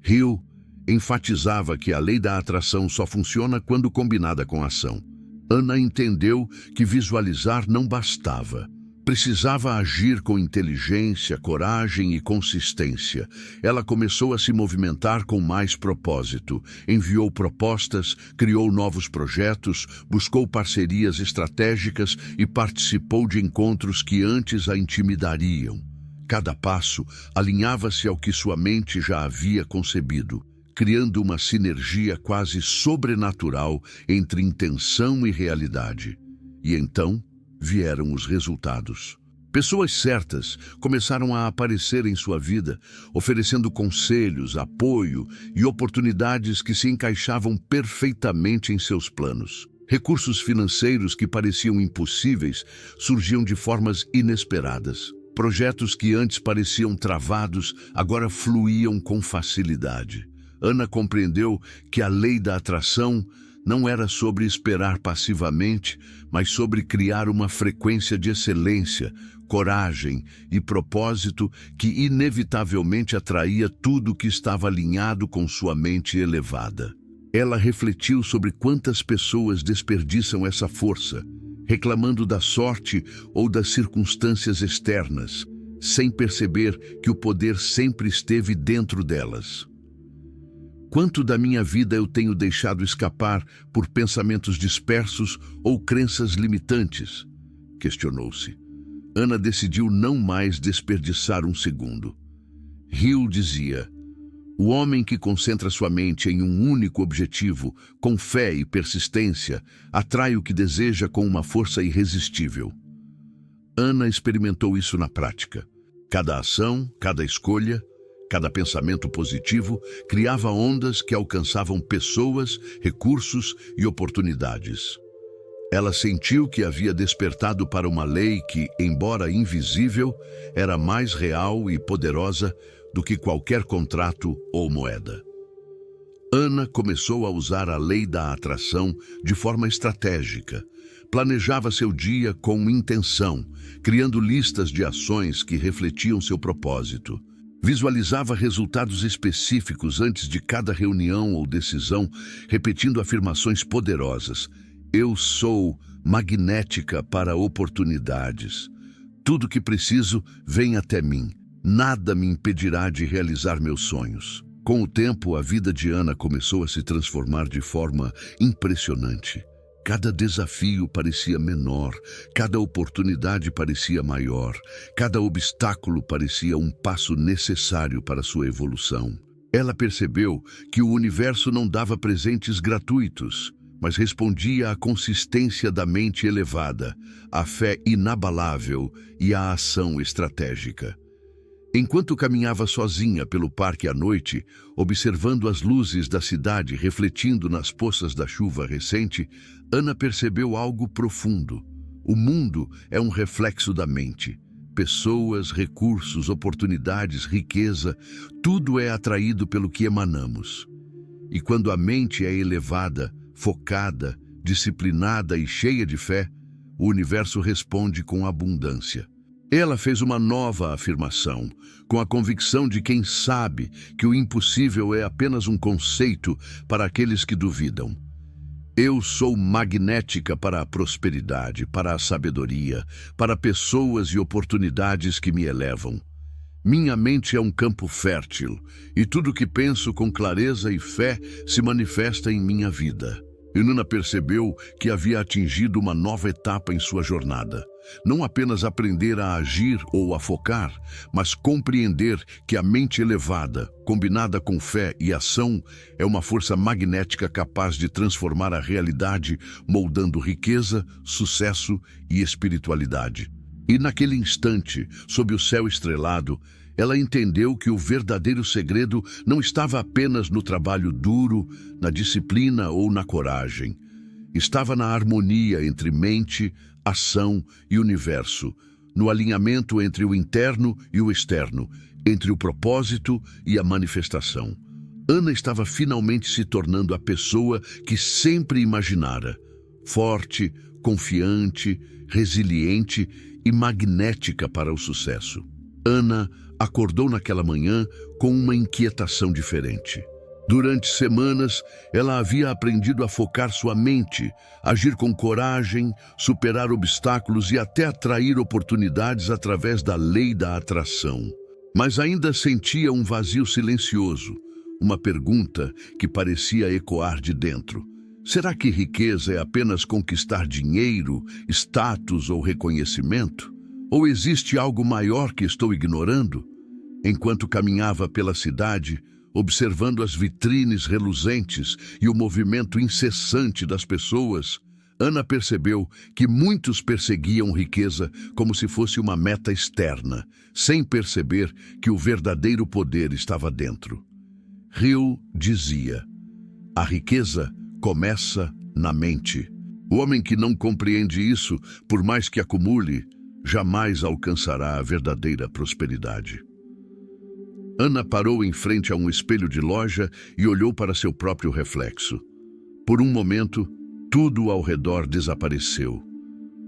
Hill enfatizava que a lei da atração só funciona quando combinada com ação. Ana entendeu que visualizar não bastava. Precisava agir com inteligência, coragem e consistência. Ela começou a se movimentar com mais propósito. Enviou propostas, criou novos projetos, buscou parcerias estratégicas e participou de encontros que antes a intimidariam. Cada passo alinhava-se ao que sua mente já havia concebido, criando uma sinergia quase sobrenatural entre intenção e realidade. E então vieram os resultados. Pessoas certas começaram a aparecer em sua vida, oferecendo conselhos, apoio e oportunidades que se encaixavam perfeitamente em seus planos. Recursos financeiros que pareciam impossíveis surgiam de formas inesperadas. Projetos que antes pareciam travados agora fluíam com facilidade. Ana compreendeu que a lei da atração não era sobre esperar passivamente, mas sobre criar uma frequência de excelência, coragem e propósito que inevitavelmente atraía tudo que estava alinhado com sua mente elevada. Ela refletiu sobre quantas pessoas desperdiçam essa força, reclamando da sorte ou das circunstâncias externas, sem perceber que o poder sempre esteve dentro delas. Quanto da minha vida eu tenho deixado escapar por pensamentos dispersos ou crenças limitantes? Questionou-se. Ana decidiu não mais desperdiçar um segundo. Hill dizia: o homem que concentra sua mente em um único objetivo, com fé e persistência, atrai o que deseja com uma força irresistível. Ana experimentou isso na prática. Cada ação, cada escolha, cada pensamento positivo criava ondas que alcançavam pessoas, recursos e oportunidades. Ela sentiu que havia despertado para uma lei que, embora invisível, era mais real e poderosa do que qualquer contrato ou moeda. Ana começou a usar a lei da atração de forma estratégica. Planejava seu dia com intenção, criando listas de ações que refletiam seu propósito. Visualizava resultados específicos antes de cada reunião ou decisão, repetindo afirmações poderosas. Eu sou magnética para oportunidades. Tudo que preciso vem até mim. Nada me impedirá de realizar meus sonhos. Com o tempo, a vida de Ana começou a se transformar de forma impressionante. Cada desafio parecia menor, cada oportunidade parecia maior, cada obstáculo parecia um passo necessário para sua evolução. Ela percebeu que o universo não dava presentes gratuitos, mas respondia à consistência da mente elevada, à fé inabalável e à ação estratégica. Enquanto caminhava sozinha pelo parque à noite, observando as luzes da cidade refletindo nas poças da chuva recente, Ana percebeu algo profundo. O mundo é um reflexo da mente. Pessoas, recursos, oportunidades, riqueza, tudo é atraído pelo que emanamos. E quando a mente é elevada, focada, disciplinada e cheia de fé, o universo responde com abundância. Ela fez uma nova afirmação, com a convicção de quem sabe que o impossível é apenas um conceito para aqueles que duvidam. Eu sou magnética para a prosperidade, para a sabedoria, para pessoas e oportunidades que me elevam. Minha mente é um campo fértil, e tudo que penso com clareza e fé se manifesta em minha vida. E Ana percebeu que havia atingido uma nova etapa em sua jornada. Não apenas aprender a agir ou a focar, mas compreender que a mente elevada, combinada com fé e ação, é uma força magnética capaz de transformar a realidade, moldando riqueza, sucesso e espiritualidade. E naquele instante, sob o céu estrelado, ela entendeu que o verdadeiro segredo não estava apenas no trabalho duro, na disciplina ou na coragem. Estava na harmonia entre mente, ação e universo, no alinhamento entre o interno e o externo, entre o propósito e a manifestação. Ana estava finalmente se tornando a pessoa que sempre imaginara, forte, confiante, resiliente e magnética para o sucesso. Ana acordou naquela manhã com uma inquietação diferente. Durante semanas, ela havia aprendido a focar sua mente, agir com coragem, superar obstáculos e até atrair oportunidades através da lei da atração. Mas ainda sentia um vazio silencioso, uma pergunta que parecia ecoar de dentro. Será que riqueza é apenas conquistar dinheiro, status ou reconhecimento? Ou existe algo maior que estou ignorando? Enquanto caminhava pela cidade, observando as vitrines reluzentes e o movimento incessante das pessoas, Ana percebeu que muitos perseguiam riqueza como se fosse uma meta externa, sem perceber que o verdadeiro poder estava dentro. Hill dizia: a riqueza começa na mente. O homem que não compreende isso, por mais que acumule, jamais alcançará a verdadeira prosperidade. Ana parou em frente a um espelho de loja e olhou para seu próprio reflexo. Por um momento, tudo ao redor desapareceu.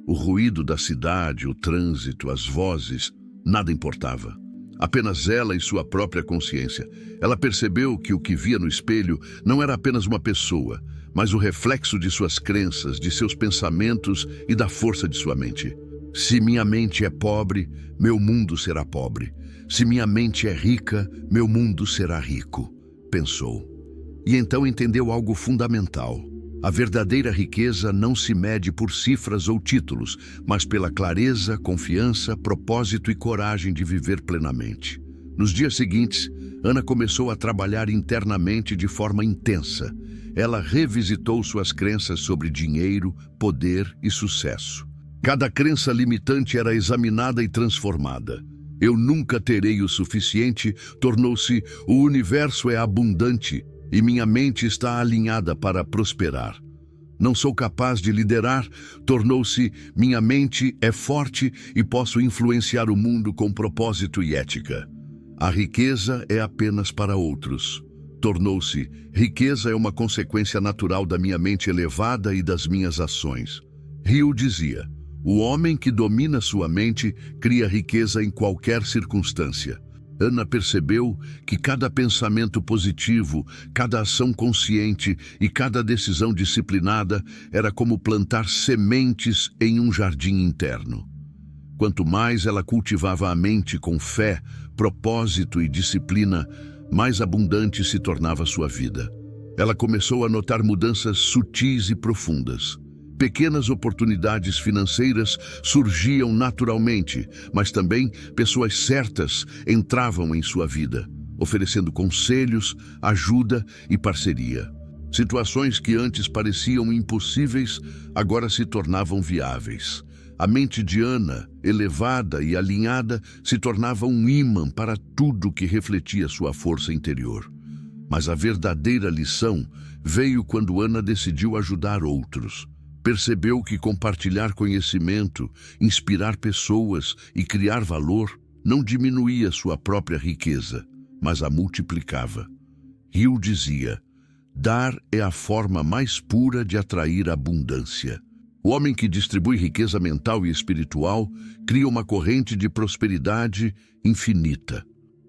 O ruído da cidade, o trânsito, as vozes, nada importava. Apenas ela e sua própria consciência. Ela percebeu que o que via no espelho não era apenas uma pessoa, mas o reflexo de suas crenças, de seus pensamentos e da força de sua mente. Se minha mente é pobre, meu mundo será pobre. Se minha mente é rica, meu mundo será rico, pensou. E então entendeu algo fundamental. A verdadeira riqueza não se mede por cifras ou títulos, mas pela clareza, confiança, propósito e coragem de viver plenamente. Nos dias seguintes, Ana começou a trabalhar internamente de forma intensa. Ela revisitou suas crenças sobre dinheiro, poder e sucesso. Cada crença limitante era examinada e transformada. Eu nunca terei o suficiente, tornou-se o universo é abundante e minha mente está alinhada para prosperar. Não sou capaz de liderar, tornou-se minha mente é forte e posso influenciar o mundo com propósito e ética. A riqueza é apenas para outros. Tornou-se riqueza é uma consequência natural da minha mente elevada e das minhas ações. Hill dizia: o homem que domina sua mente cria riqueza em qualquer circunstância. Ana percebeu que cada pensamento positivo, cada ação consciente e cada decisão disciplinada era como plantar sementes em um jardim interno. Quanto mais ela cultivava a mente com fé, propósito e disciplina, mais abundante se tornava sua vida. Ela começou a notar mudanças sutis e profundas. Pequenas oportunidades financeiras surgiam naturalmente, mas também pessoas certas entravam em sua vida, oferecendo conselhos, ajuda e parceria. Situações que antes pareciam impossíveis, agora se tornavam viáveis. A mente de Ana, elevada e alinhada, se tornava um ímã para tudo que refletia sua força interior. Mas a verdadeira lição veio quando Ana decidiu ajudar outros. Percebeu que compartilhar conhecimento, inspirar pessoas e criar valor não diminuía sua própria riqueza, mas a multiplicava. Hill dizia: dar é a forma mais pura de atrair abundância. O homem que distribui riqueza mental e espiritual cria uma corrente de prosperidade infinita.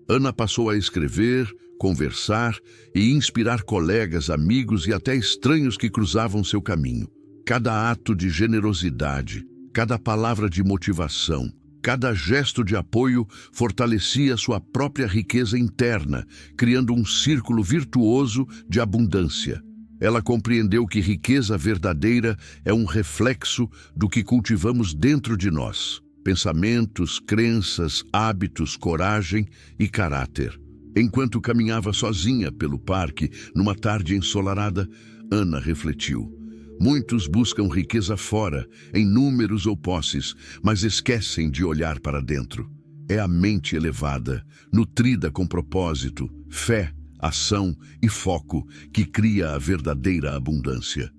Ana passou a escrever, conversar e inspirar colegas, amigos e até estranhos que cruzavam seu caminho. Cada ato de generosidade, cada palavra de motivação, cada gesto de apoio fortalecia sua própria riqueza interna, criando um círculo virtuoso de abundância. Ela compreendeu que riqueza verdadeira é um reflexo do que cultivamos dentro de nós: pensamentos, crenças, hábitos, coragem e caráter. Enquanto caminhava sozinha pelo parque, numa tarde ensolarada, Ana refletiu. Muitos buscam riqueza fora, em números ou posses, mas esquecem de olhar para dentro. é a mente elevada, nutrida com propósito, fé, ação e foco, que cria a verdadeira abundância.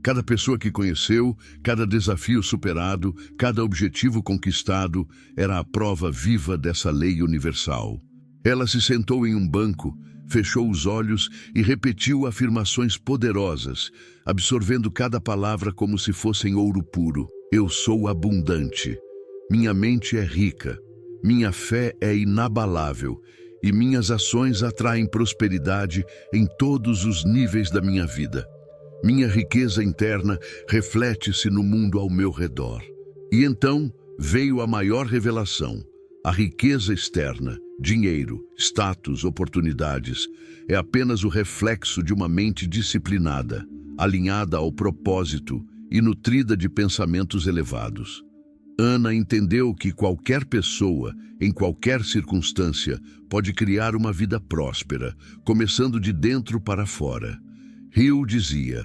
Cada pessoa que conheceu, cada desafio superado, cada objetivo conquistado era a prova viva dessa lei universal. Ela se sentou em um banco, fechou os olhos e repetiu afirmações poderosas, absorvendo cada palavra como se fossem ouro puro. Eu sou abundante. Minha mente é rica. Minha fé é inabalável. E minhas ações atraem prosperidade em todos os níveis da minha vida. Minha riqueza interna reflete-se no mundo ao meu redor. E então veio a maior revelação. A riqueza externa, dinheiro, status, oportunidades, é apenas o reflexo de uma mente disciplinada, alinhada ao propósito e nutrida de pensamentos elevados. Ana entendeu que qualquer pessoa, em qualquer circunstância, pode criar uma vida próspera, começando de dentro para fora. Hill dizia: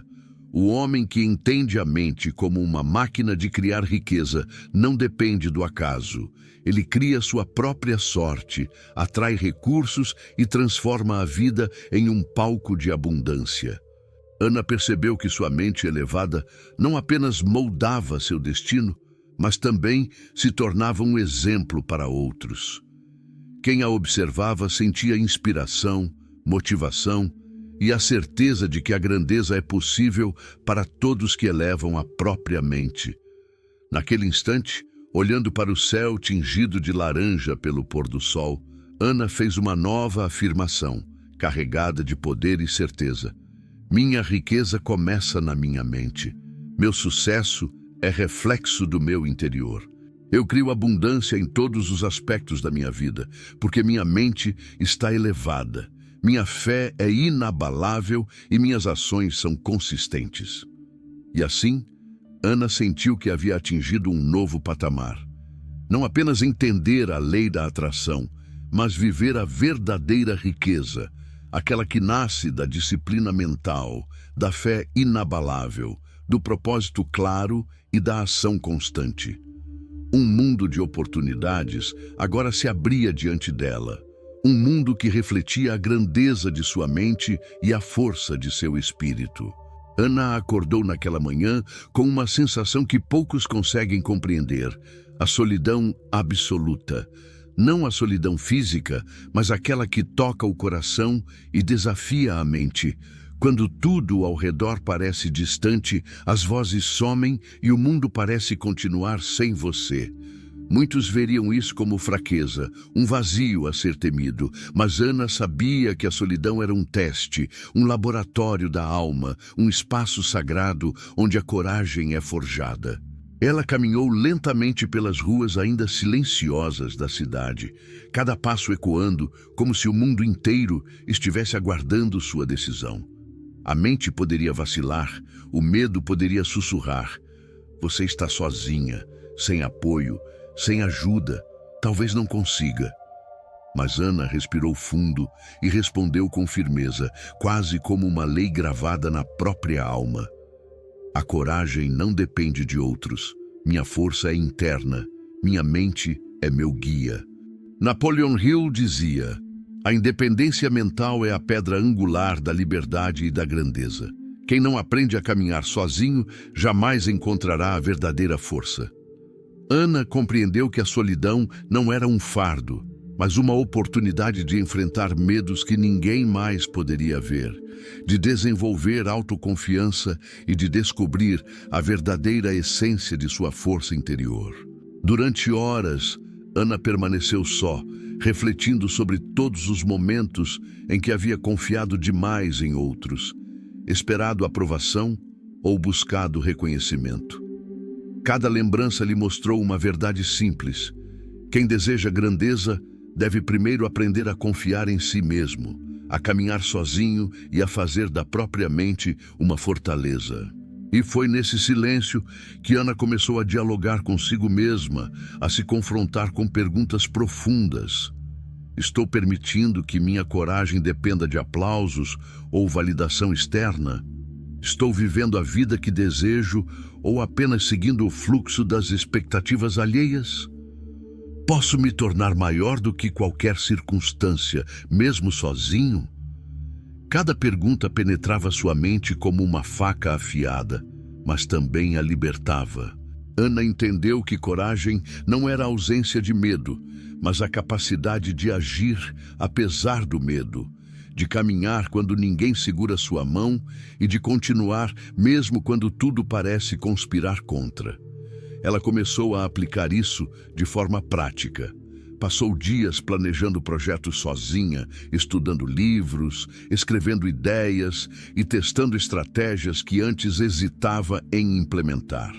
o homem que entende a mente como uma máquina de criar riqueza não depende do acaso. Ele cria sua própria sorte, atrai recursos e transforma a vida em um palco de abundância. Ana percebeu que sua mente elevada não apenas moldava seu destino, mas também se tornava um exemplo para outros. Quem a observava sentia inspiração, motivação e a certeza de que a grandeza é possível para todos que elevam a própria mente. Naquele instante, olhando para o céu tingido de laranja pelo pôr do sol, Ana fez uma nova afirmação, carregada de poder e certeza. Minha riqueza começa na minha mente. Meu sucesso é reflexo do meu interior. Eu crio abundância em todos os aspectos da minha vida, porque minha mente está elevada. Minha fé é inabalável e minhas ações são consistentes. E assim, Ana sentiu que havia atingido um novo patamar. Não apenas entender a lei da atração, mas viver a verdadeira riqueza, aquela que nasce da disciplina mental, da fé inabalável, do propósito claro e da ação constante. Um mundo de oportunidades agora se abria diante dela. Um mundo que refletia a grandeza de sua mente e a força de seu espírito. Ana acordou naquela manhã com uma sensação que poucos conseguem compreender: a solidão absoluta. Não a solidão física, mas aquela que toca o coração e desafia a mente. Quando tudo ao redor parece distante, as vozes somem e o mundo parece continuar sem você. Muitos veriam isso como fraqueza, um vazio a ser temido, mas Ana sabia que a solidão era um teste, um laboratório da alma, um espaço sagrado onde a coragem é forjada. Ela caminhou lentamente pelas ruas ainda silenciosas da cidade, cada passo ecoando como se o mundo inteiro estivesse aguardando sua decisão. A mente poderia vacilar, o medo poderia sussurrar: você está sozinha, sem apoio, sem ajuda, talvez não consiga. Mas Ana respirou fundo e respondeu com firmeza, quase como uma lei gravada na própria alma: a coragem não depende de outros. Minha força é interna. Minha mente é meu guia. Napoleon Hill dizia: a independência mental é a pedra angular da liberdade e da grandeza. Quem não aprende a caminhar sozinho jamais encontrará a verdadeira força. Ana compreendeu que a solidão não era um fardo, mas uma oportunidade de enfrentar medos que ninguém mais poderia ver, de desenvolver autoconfiança e de descobrir a verdadeira essência de sua força interior. Durante horas, Ana permaneceu só, refletindo sobre todos os momentos em que havia confiado demais em outros, esperado aprovação ou buscado reconhecimento. Cada lembrança lhe mostrou uma verdade simples: quem deseja grandeza deve primeiro aprender a confiar em si mesmo, a caminhar sozinho e a fazer da própria mente uma fortaleza. E foi nesse silêncio que Ana começou a dialogar consigo mesma, a se confrontar com perguntas profundas. Estou permitindo que minha coragem dependa de aplausos ou validação externa? Estou vivendo a vida que desejo ou apenas seguindo o fluxo das expectativas alheias? Posso me tornar maior do que qualquer circunstância, mesmo sozinho? Cada pergunta penetrava sua mente como uma faca afiada, mas também a libertava. Ana entendeu que coragem não era a ausência de medo, mas a capacidade de agir apesar do medo, de caminhar quando ninguém segura sua mão e de continuar mesmo quando tudo parece conspirar contra. Ela começou a aplicar isso de forma prática. Passou dias planejando projetos sozinha, estudando livros, escrevendo ideias e testando estratégias que antes hesitava em implementar.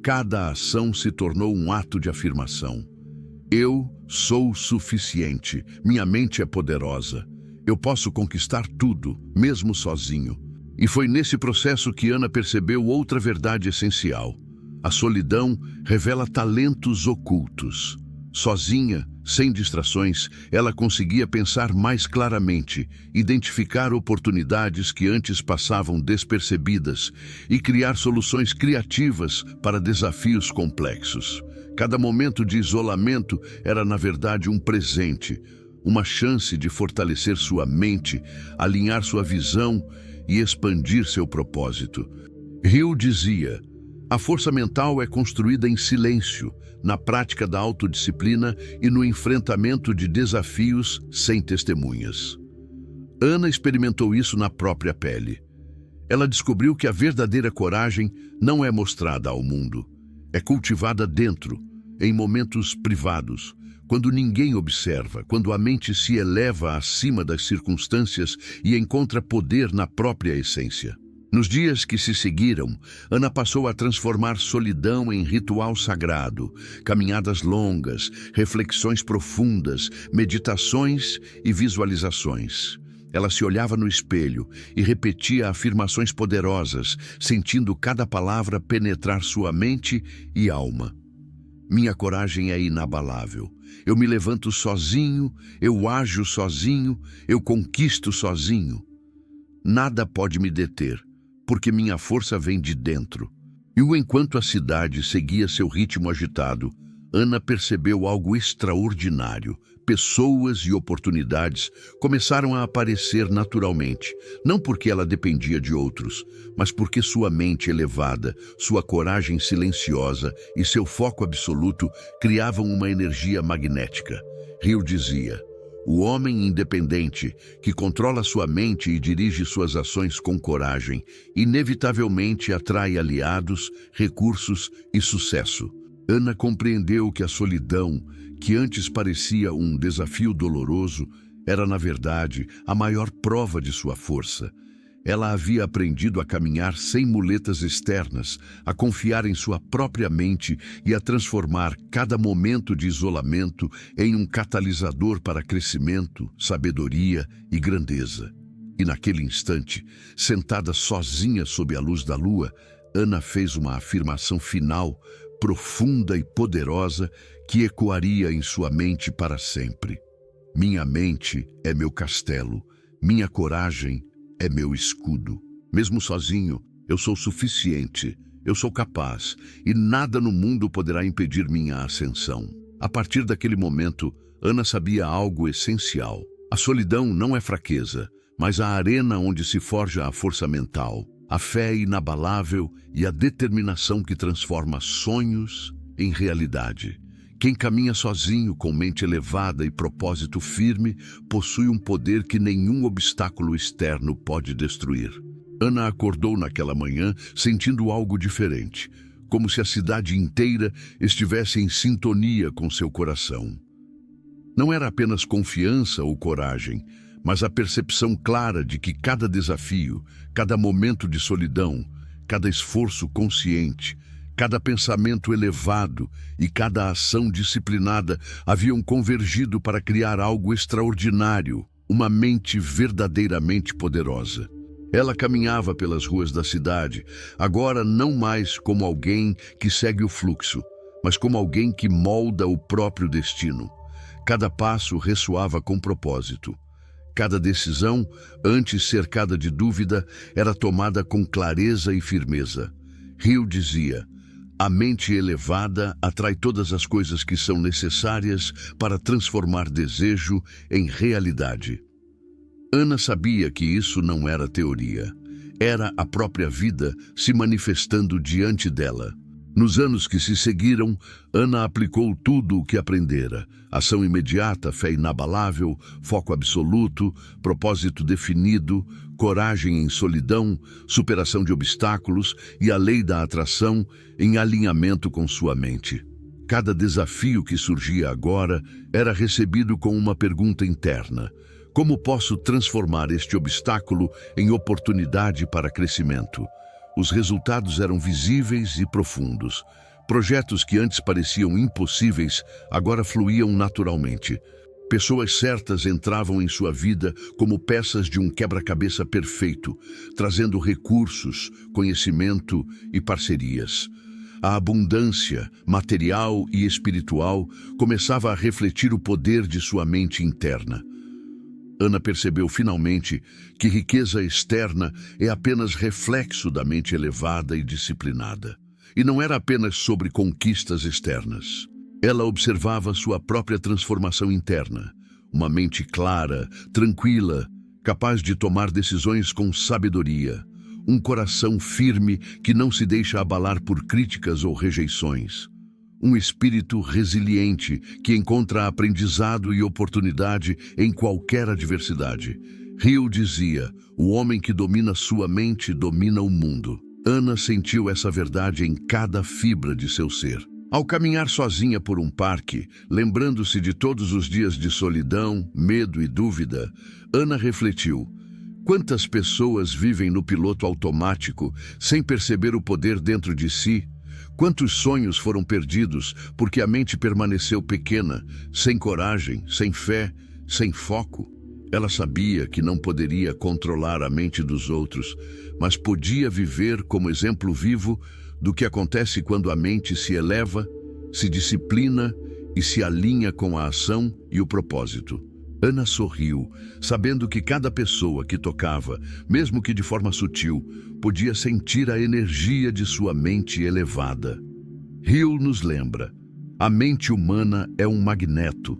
Cada ação se tornou um ato de afirmação. Eu sou suficiente, minha mente é poderosa. Eu posso conquistar tudo, mesmo sozinho. E foi nesse processo que Ana percebeu outra verdade essencial. A solidão revela talentos ocultos. Sozinha, sem distrações, ela conseguia pensar mais claramente, identificar oportunidades que antes passavam despercebidas e criar soluções criativas para desafios complexos. Cada momento de isolamento era, na verdade, um presente, uma chance de fortalecer sua mente, alinhar sua visão e expandir seu propósito. Hill dizia: a força mental é construída em silêncio, na prática da autodisciplina e no enfrentamento de desafios sem testemunhas. Ana experimentou isso na própria pele. Ela descobriu que a verdadeira coragem não é mostrada ao mundo. É cultivada dentro, em momentos privados, quando ninguém observa, quando a mente se eleva acima das circunstâncias e encontra poder na própria essência. Nos dias que se seguiram, Ana passou a transformar solidão em ritual sagrado, caminhadas longas, reflexões profundas, meditações e visualizações. Ela se olhava no espelho e repetia afirmações poderosas, sentindo cada palavra penetrar sua mente e alma. Minha coragem é inabalável. Eu me levanto sozinho, eu ajo sozinho, eu conquisto sozinho. Nada pode me deter, porque minha força vem de dentro. E enquanto a cidade seguia seu ritmo agitado, Ana percebeu algo extraordinário. Pessoas e oportunidades começaram a aparecer naturalmente, não porque ela dependia de outros, mas porque sua mente elevada, sua coragem silenciosa e seu foco absoluto criavam uma energia magnética. Hill dizia: o homem independente, que controla sua mente e dirige suas ações com coragem, inevitavelmente atrai aliados, recursos e sucesso. Ana compreendeu que a solidão, que antes parecia um desafio doloroso, era, na verdade, a maior prova de sua força. Ela havia aprendido a caminhar sem muletas externas, a confiar em sua própria mente e a transformar cada momento de isolamento em um catalisador para crescimento, sabedoria e grandeza. E naquele instante, sentada sozinha sob a luz da lua, Ana fez uma afirmação final, profunda e poderosa, que ecoaria em sua mente para sempre. Minha mente é meu castelo, minha coragem é meu escudo. Mesmo sozinho, eu sou suficiente, eu sou capaz, e nada no mundo poderá impedir minha ascensão. A partir daquele momento, Ana sabia algo essencial. A solidão não é fraqueza, mas a arena onde se forja a força mental, a fé inabalável e a determinação que transforma sonhos em realidade. Quem caminha sozinho, com mente elevada e propósito firme, possui um poder que nenhum obstáculo externo pode destruir. Ana acordou naquela manhã sentindo algo diferente, como se a cidade inteira estivesse em sintonia com seu coração. Não era apenas confiança ou coragem, mas a percepção clara de que cada desafio, cada momento de solidão, cada esforço consciente, cada pensamento elevado e cada ação disciplinada haviam convergido para criar algo extraordinário, uma mente verdadeiramente poderosa. Ela caminhava pelas ruas da cidade, agora não mais como alguém que segue o fluxo, mas como alguém que molda o próprio destino. Cada passo ressoava com propósito. Cada decisão, antes cercada de dúvida, era tomada com clareza e firmeza. Hill dizia: A mente elevada atrai todas as coisas que são necessárias para transformar desejo em realidade. Ana sabia que isso não era teoria. Era a própria vida se manifestando diante dela. Nos anos que se seguiram, Ana aplicou tudo o que aprendera: ação imediata, fé inabalável, foco absoluto, propósito definido, coragem em solidão, superação de obstáculos e a lei da atração em alinhamento com sua mente. Cada desafio que surgia agora era recebido com uma pergunta interna: como posso transformar este obstáculo em oportunidade para crescimento? Os resultados eram visíveis e profundos. Projetos que antes pareciam impossíveis, agora fluíam naturalmente. Pessoas certas entravam em sua vida como peças de um quebra-cabeça perfeito, trazendo recursos, conhecimento e parcerias. A abundância, material e espiritual, começava a refletir o poder de sua mente interna. Ana percebeu finalmente que riqueza externa é apenas reflexo da mente elevada e disciplinada. E não era apenas sobre conquistas externas. Ela observava sua própria transformação interna. Uma mente clara, tranquila, capaz de tomar decisões com sabedoria. Um coração firme que não se deixa abalar por críticas ou rejeições. Um espírito resiliente que encontra aprendizado e oportunidade em qualquer adversidade. Hill dizia: o homem que domina sua mente domina o mundo. Ana sentiu essa verdade em cada fibra de seu ser. Ao caminhar sozinha por um parque, lembrando-se de todos os dias de solidão, medo e dúvida, Ana refletiu: quantas pessoas vivem no piloto automático sem perceber o poder dentro de si? Quantos sonhos foram perdidos porque a mente permaneceu pequena, sem coragem, sem fé, sem foco? Ela sabia que não poderia controlar a mente dos outros, mas podia viver como exemplo vivo do que acontece quando a mente se eleva, se disciplina e se alinha com a ação e o propósito. Ana sorriu, sabendo que cada pessoa que tocava, mesmo que de forma sutil, podia sentir a energia de sua mente elevada. Hill nos lembra: a mente humana é um magneto.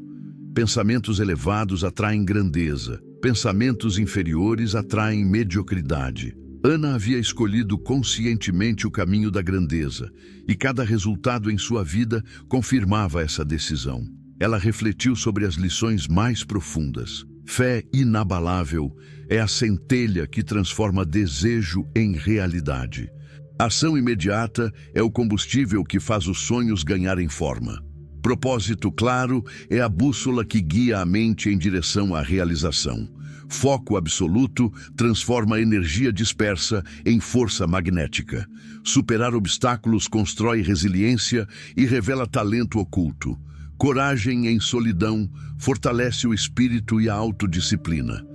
Pensamentos elevados atraem grandeza, pensamentos inferiores atraem mediocridade. Ana havia escolhido conscientemente o caminho da grandeza, e cada resultado em sua vida confirmava essa decisão. Ela refletiu sobre as lições mais profundas. Fé inabalável é a centelha que transforma desejo em realidade. Ação imediata é o combustível que faz os sonhos ganharem forma. Propósito claro é a bússola que guia a mente em direção à realização. Foco absoluto transforma a energia dispersa em força magnética. Superar obstáculos constrói resiliência e revela talento oculto. Coragem em solidão fortalece o espírito e a autodisciplina.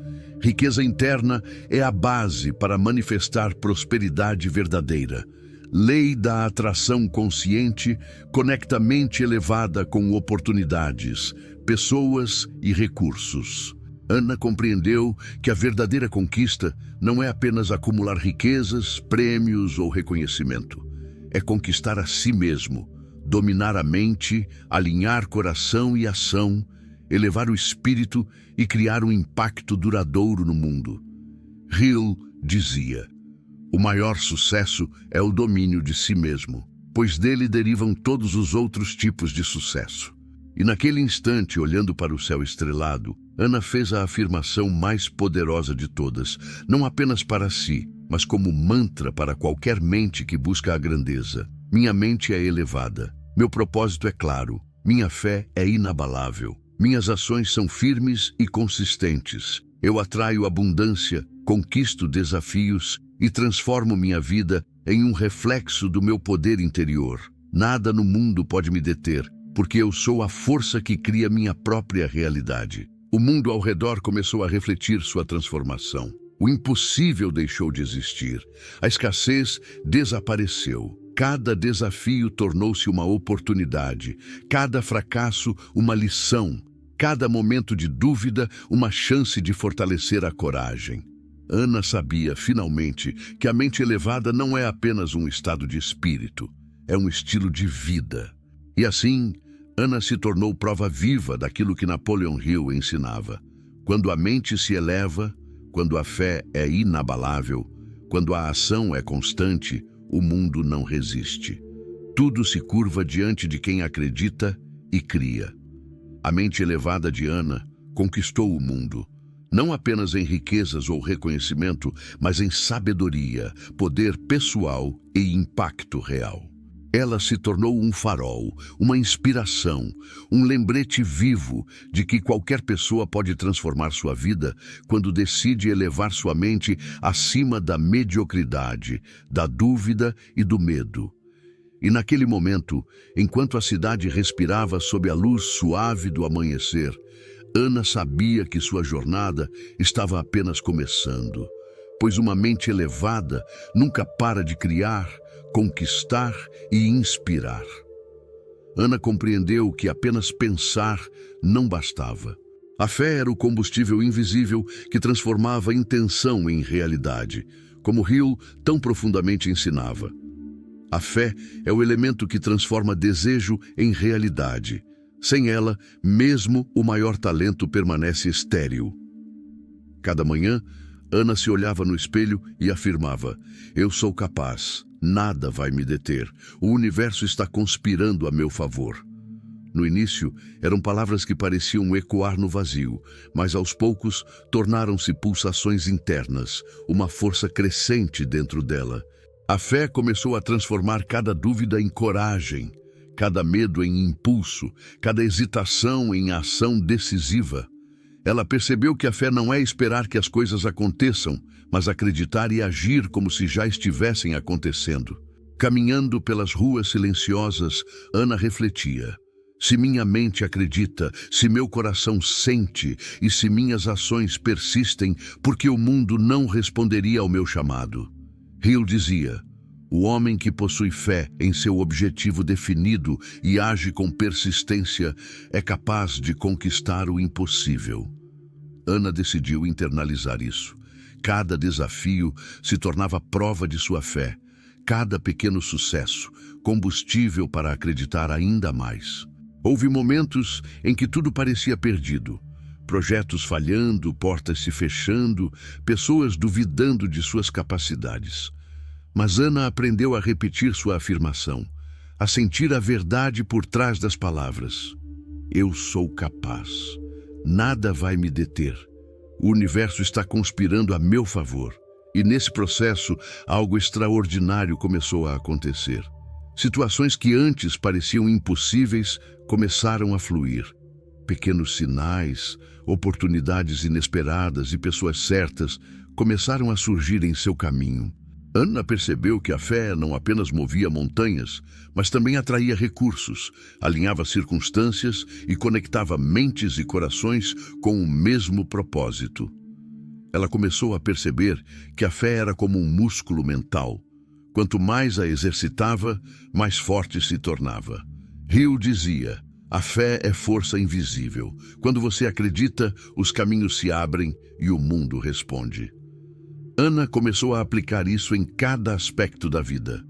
Riqueza interna é a base para manifestar prosperidade verdadeira. Lei da atração consciente conecta a mente elevada com oportunidades, pessoas e recursos. Ana compreendeu que a verdadeira conquista não é apenas acumular riquezas, prêmios ou reconhecimento. É conquistar a si mesmo, dominar a mente, alinhar coração e ação, elevar o espírito e criar um impacto duradouro no mundo. Hill dizia: o maior sucesso é o domínio de si mesmo, pois dele derivam todos os outros tipos de sucesso. E naquele instante, olhando para o céu estrelado, Ana fez a afirmação mais poderosa de todas, não apenas para si, mas como mantra para qualquer mente que busca a grandeza. Minha mente é elevada, meu propósito é claro, minha fé é inabalável, minhas ações são firmes e consistentes. Eu atraio abundância, conquisto desafios e transformo minha vida em um reflexo do meu poder interior. Nada no mundo pode me deter, porque eu sou a força que cria minha própria realidade. O mundo ao redor começou a refletir sua transformação. O impossível deixou de existir. A escassez desapareceu. Cada desafio tornou-se uma oportunidade. Cada fracasso, uma lição. Cada momento de dúvida, uma chance de fortalecer a coragem. Ana sabia, finalmente, que a mente elevada não é apenas um estado de espírito. é um estilo de vida. E assim, Ana se tornou prova viva daquilo que Napoleon Hill ensinava. Quando a mente se eleva, quando a fé é inabalável, quando a ação é constante, o mundo não resiste. Tudo se curva diante de quem acredita e cria. A mente elevada de Ana conquistou o mundo, não apenas em riquezas ou reconhecimento, mas em sabedoria, poder pessoal e impacto real. Ela se tornou um farol, uma inspiração, um lembrete vivo de que qualquer pessoa pode transformar sua vida quando decide elevar sua mente acima da mediocridade, da dúvida e do medo. E naquele momento, enquanto a cidade respirava sob a luz suave do amanhecer, Ana sabia que sua jornada estava apenas começando, pois uma mente elevada nunca para de criar, conquistar e inspirar. Ana compreendeu que apenas pensar não bastava. A fé era o combustível invisível que transformava a intenção em realidade, como Hill tão profundamente ensinava. A fé é o elemento que transforma desejo em realidade. Sem ela, mesmo o maior talento permanece estéril. Cada manhã, Ana se olhava no espelho e afirmava: "Eu sou capaz. Nada vai me deter. O universo está conspirando a meu favor." No início, eram palavras que pareciam ecoar no vazio, mas aos poucos tornaram-se pulsações internas, uma força crescente dentro dela. A fé começou a transformar cada dúvida em coragem, cada medo em impulso, cada hesitação em ação decisiva. Ela percebeu que a fé não é esperar que as coisas aconteçam, mas acreditar e agir como se já estivessem acontecendo. Caminhando pelas ruas silenciosas, Ana refletia: se minha mente acredita, se meu coração sente e se minhas ações persistem, por que o mundo não responderia ao meu chamado? Hill dizia: o homem que possui fé em seu objetivo definido e age com persistência é capaz de conquistar o impossível. Ana decidiu internalizar isso. Cada desafio se tornava prova de sua fé. Cada pequeno sucesso, combustível para acreditar ainda mais. Houve momentos em que tudo parecia perdido. Projetos falhando, portas se fechando, pessoas duvidando de suas capacidades. Mas Ana aprendeu a repetir sua afirmação, a sentir a verdade por trás das palavras. Eu sou capaz. Nada vai me deter. O universo está conspirando a meu favor. E nesse processo, algo extraordinário começou a acontecer. Situações que antes pareciam impossíveis começaram a fluir. Pequenos sinais, oportunidades inesperadas e pessoas certas começaram a surgir em seu caminho. Ana percebeu que a fé não apenas movia montanhas, mas também atraía recursos, alinhava circunstâncias e conectava mentes e corações com o mesmo propósito. Ela começou a perceber que a fé era como um músculo mental. Quanto mais a exercitava, mais forte se tornava. Hill dizia: a fé é força invisível. Quando você acredita, os caminhos se abrem e o mundo responde. Ana começou a aplicar isso em cada aspecto da vida.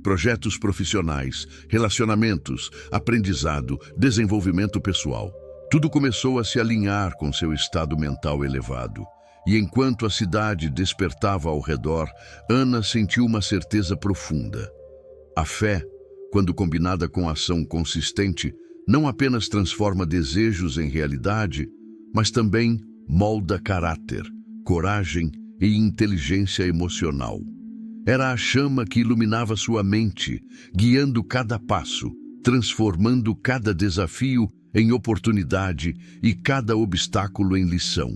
Projetos profissionais, relacionamentos, aprendizado, desenvolvimento pessoal. Tudo começou a se alinhar com seu estado mental elevado. E enquanto a cidade despertava ao redor, Ana sentiu uma certeza profunda. A fé, quando combinada com ação consistente, não apenas transforma desejos em realidade, mas também molda caráter, coragem e inteligência emocional. Era a chama que iluminava sua mente, guiando cada passo, transformando cada desafio em oportunidade e cada obstáculo em lição.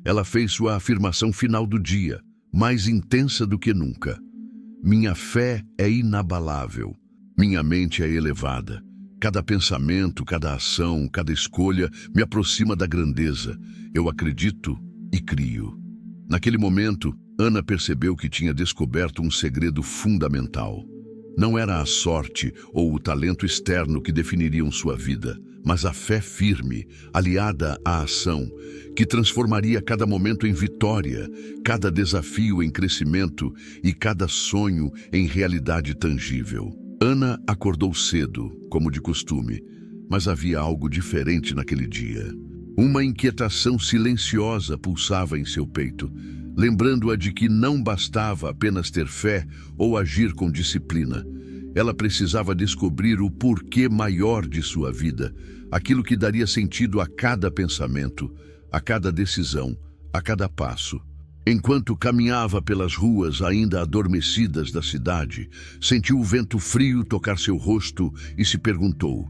Ela fez sua afirmação final do dia, mais intensa do que nunca. Minha fé é inabalável. Minha mente é elevada. Cada pensamento, cada ação, cada escolha me aproxima da grandeza. Eu acredito e crio. Naquele momento, Ana percebeu que tinha descoberto um segredo fundamental. Não era a sorte ou o talento externo que definiriam sua vida, mas a fé firme, aliada à ação, que transformaria cada momento em vitória, cada desafio em crescimento e cada sonho em realidade tangível. Ana acordou cedo, como de costume, mas havia algo diferente naquele dia. Uma inquietação silenciosa pulsava em seu peito, lembrando-a de que não bastava apenas ter fé ou agir com disciplina. Ela precisava descobrir o porquê maior de sua vida, aquilo que daria sentido a cada pensamento, a cada decisão, a cada passo. Enquanto caminhava pelas ruas ainda adormecidas da cidade, sentiu o vento frio tocar seu rosto e se perguntou: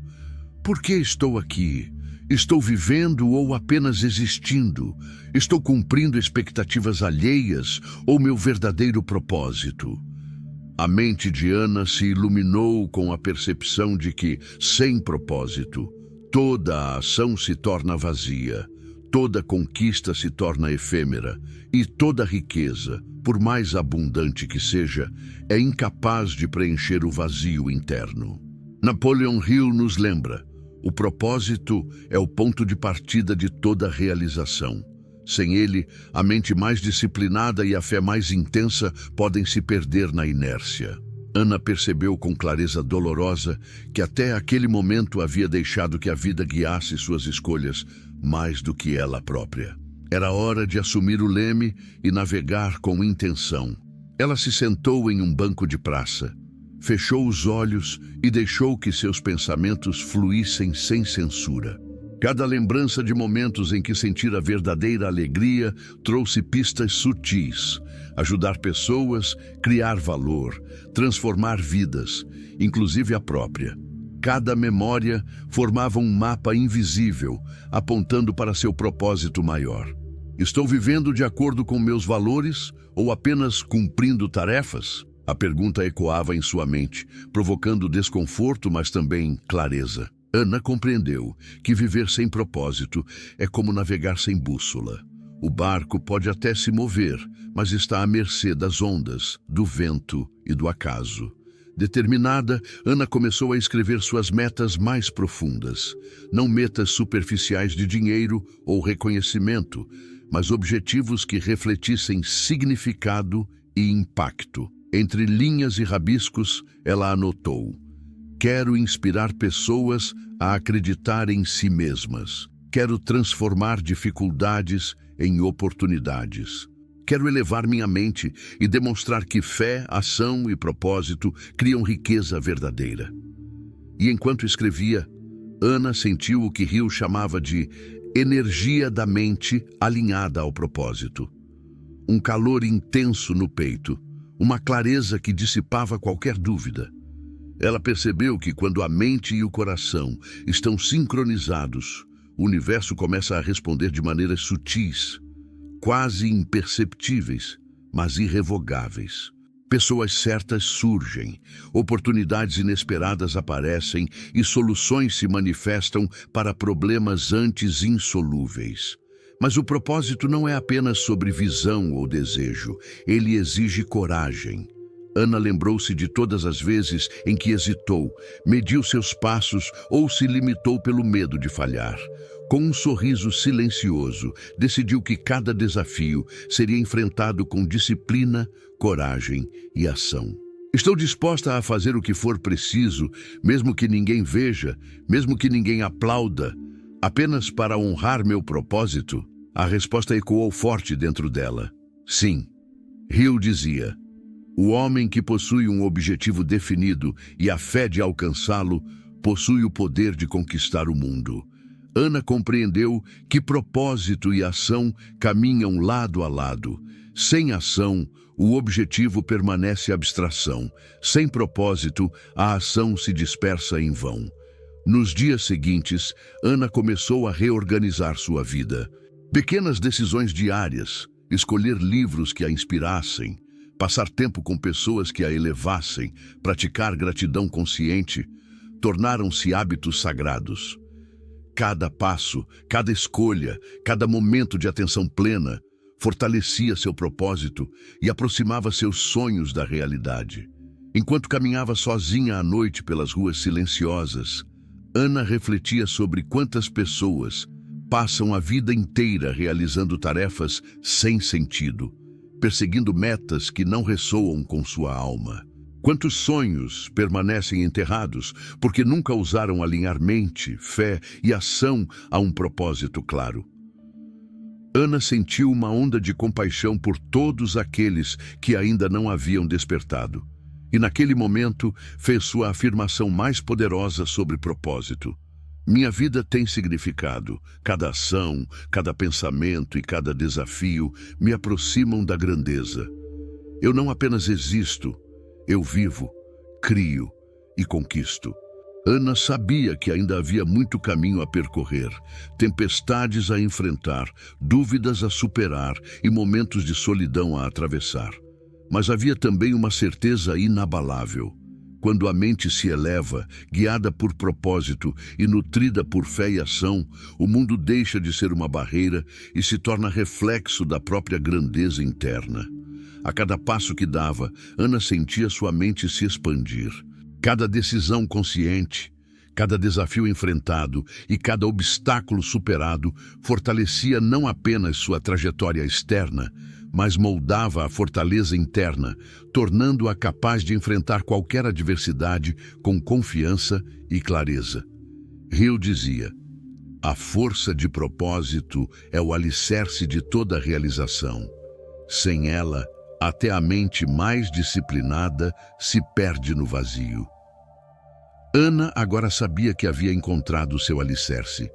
por que estou aqui? Estou vivendo ou apenas existindo? Estou cumprindo expectativas alheias ou meu verdadeiro propósito? A mente de Ana se iluminou com a percepção de que, sem propósito, toda a ação se torna vazia, toda conquista se torna efêmera e toda riqueza, por mais abundante que seja, é incapaz de preencher o vazio interno. Napoleon Hill nos lembra: o propósito é o ponto de partida de toda realização. Sem ele, a mente mais disciplinada e a fé mais intensa podem se perder na inércia. Ana percebeu com clareza dolorosa que até aquele momento havia deixado que a vida guiasse suas escolhas mais do que ela própria. Era hora de assumir o leme e navegar com intenção. Ela se sentou em um banco de praça, fechou os olhos e deixou que seus pensamentos fluíssem sem censura. Cada lembrança de momentos em que sentira verdadeira alegria trouxe pistas sutis: ajudar pessoas, criar valor, transformar vidas, inclusive a própria. Cada memória formava um mapa invisível, apontando para seu propósito maior. Estou vivendo de acordo com meus valores ou apenas cumprindo tarefas? A pergunta ecoava em sua mente, provocando desconforto, mas também clareza. Ana compreendeu que viver sem propósito é como navegar sem bússola. O barco pode até se mover, mas está à mercê das ondas, do vento e do acaso. Determinada, Ana começou a escrever suas metas mais profundas. Não metas superficiais de dinheiro ou reconhecimento, mas objetivos que refletissem significado e impacto. Entre linhas e rabiscos, ela anotou: quero inspirar pessoas a acreditar em si mesmas. Quero transformar dificuldades em oportunidades. Quero elevar minha mente e demonstrar que fé, ação e propósito criam riqueza verdadeira. E enquanto escrevia, Ana sentiu o que Hill chamava de energia da mente alinhada ao propósito. Um calor intenso no peito, uma clareza que dissipava qualquer dúvida. Ela percebeu que quando a mente e o coração estão sincronizados, o universo começa a responder de maneiras sutis, quase imperceptíveis, mas irrevogáveis. Pessoas certas surgem, oportunidades inesperadas aparecem e soluções se manifestam para problemas antes insolúveis. Mas o propósito não é apenas sobre visão ou desejo, ele exige coragem. Ana lembrou-se de todas as vezes em que hesitou, mediu seus passos ou se limitou pelo medo de falhar. Com um sorriso silencioso, decidiu que cada desafio seria enfrentado com disciplina, coragem e ação. Estou disposta a fazer o que for preciso, mesmo que ninguém veja, mesmo que ninguém aplauda, apenas para honrar meu propósito? A resposta ecoou forte dentro dela. Sim. Hill dizia: o homem que possui um objetivo definido e a fé de alcançá-lo, possui o poder de conquistar o mundo. Ana compreendeu que propósito e ação caminham lado a lado. Sem ação, o objetivo permanece abstração. Sem propósito, a ação se dispersa em vão. Nos dias seguintes, Ana começou a reorganizar sua vida. Pequenas decisões diárias, escolher livros que a inspirassem, passar tempo com pessoas que a elevassem, praticar gratidão consciente, tornaram-se hábitos sagrados. Cada passo, cada escolha, cada momento de atenção plena fortalecia seu propósito e aproximava seus sonhos da realidade. Enquanto caminhava sozinha à noite pelas ruas silenciosas, Ana refletia sobre quantas pessoas passam a vida inteira realizando tarefas sem sentido, perseguindo metas que não ressoam com sua alma. Quantos sonhos permanecem enterrados porque nunca ousaram alinhar mente, fé e ação a um propósito claro? Ana sentiu uma onda de compaixão por todos aqueles que ainda não haviam despertado. E naquele momento fez sua afirmação mais poderosa sobre propósito. Minha vida tem significado. Cada ação, cada pensamento e cada desafio me aproximam da grandeza. Eu não apenas existo, eu vivo, crio e conquisto. Ana sabia que ainda havia muito caminho a percorrer, tempestades a enfrentar, dúvidas a superar e momentos de solidão a atravessar. Mas havia também uma certeza inabalável. Quando a mente se eleva, guiada por propósito e nutrida por fé e ação, o mundo deixa de ser uma barreira e se torna reflexo da própria grandeza interna. A cada passo que dava, Ana sentia sua mente se expandir. Cada decisão consciente, cada desafio enfrentado e cada obstáculo superado fortalecia não apenas sua trajetória externa, mas moldava a fortaleza interna, tornando-a capaz de enfrentar qualquer adversidade com confiança e clareza. Hill dizia: a força de propósito é o alicerce de toda realização. Sem ela, até a mente mais disciplinada se perde no vazio. Ana agora sabia que havia encontrado seu alicerce.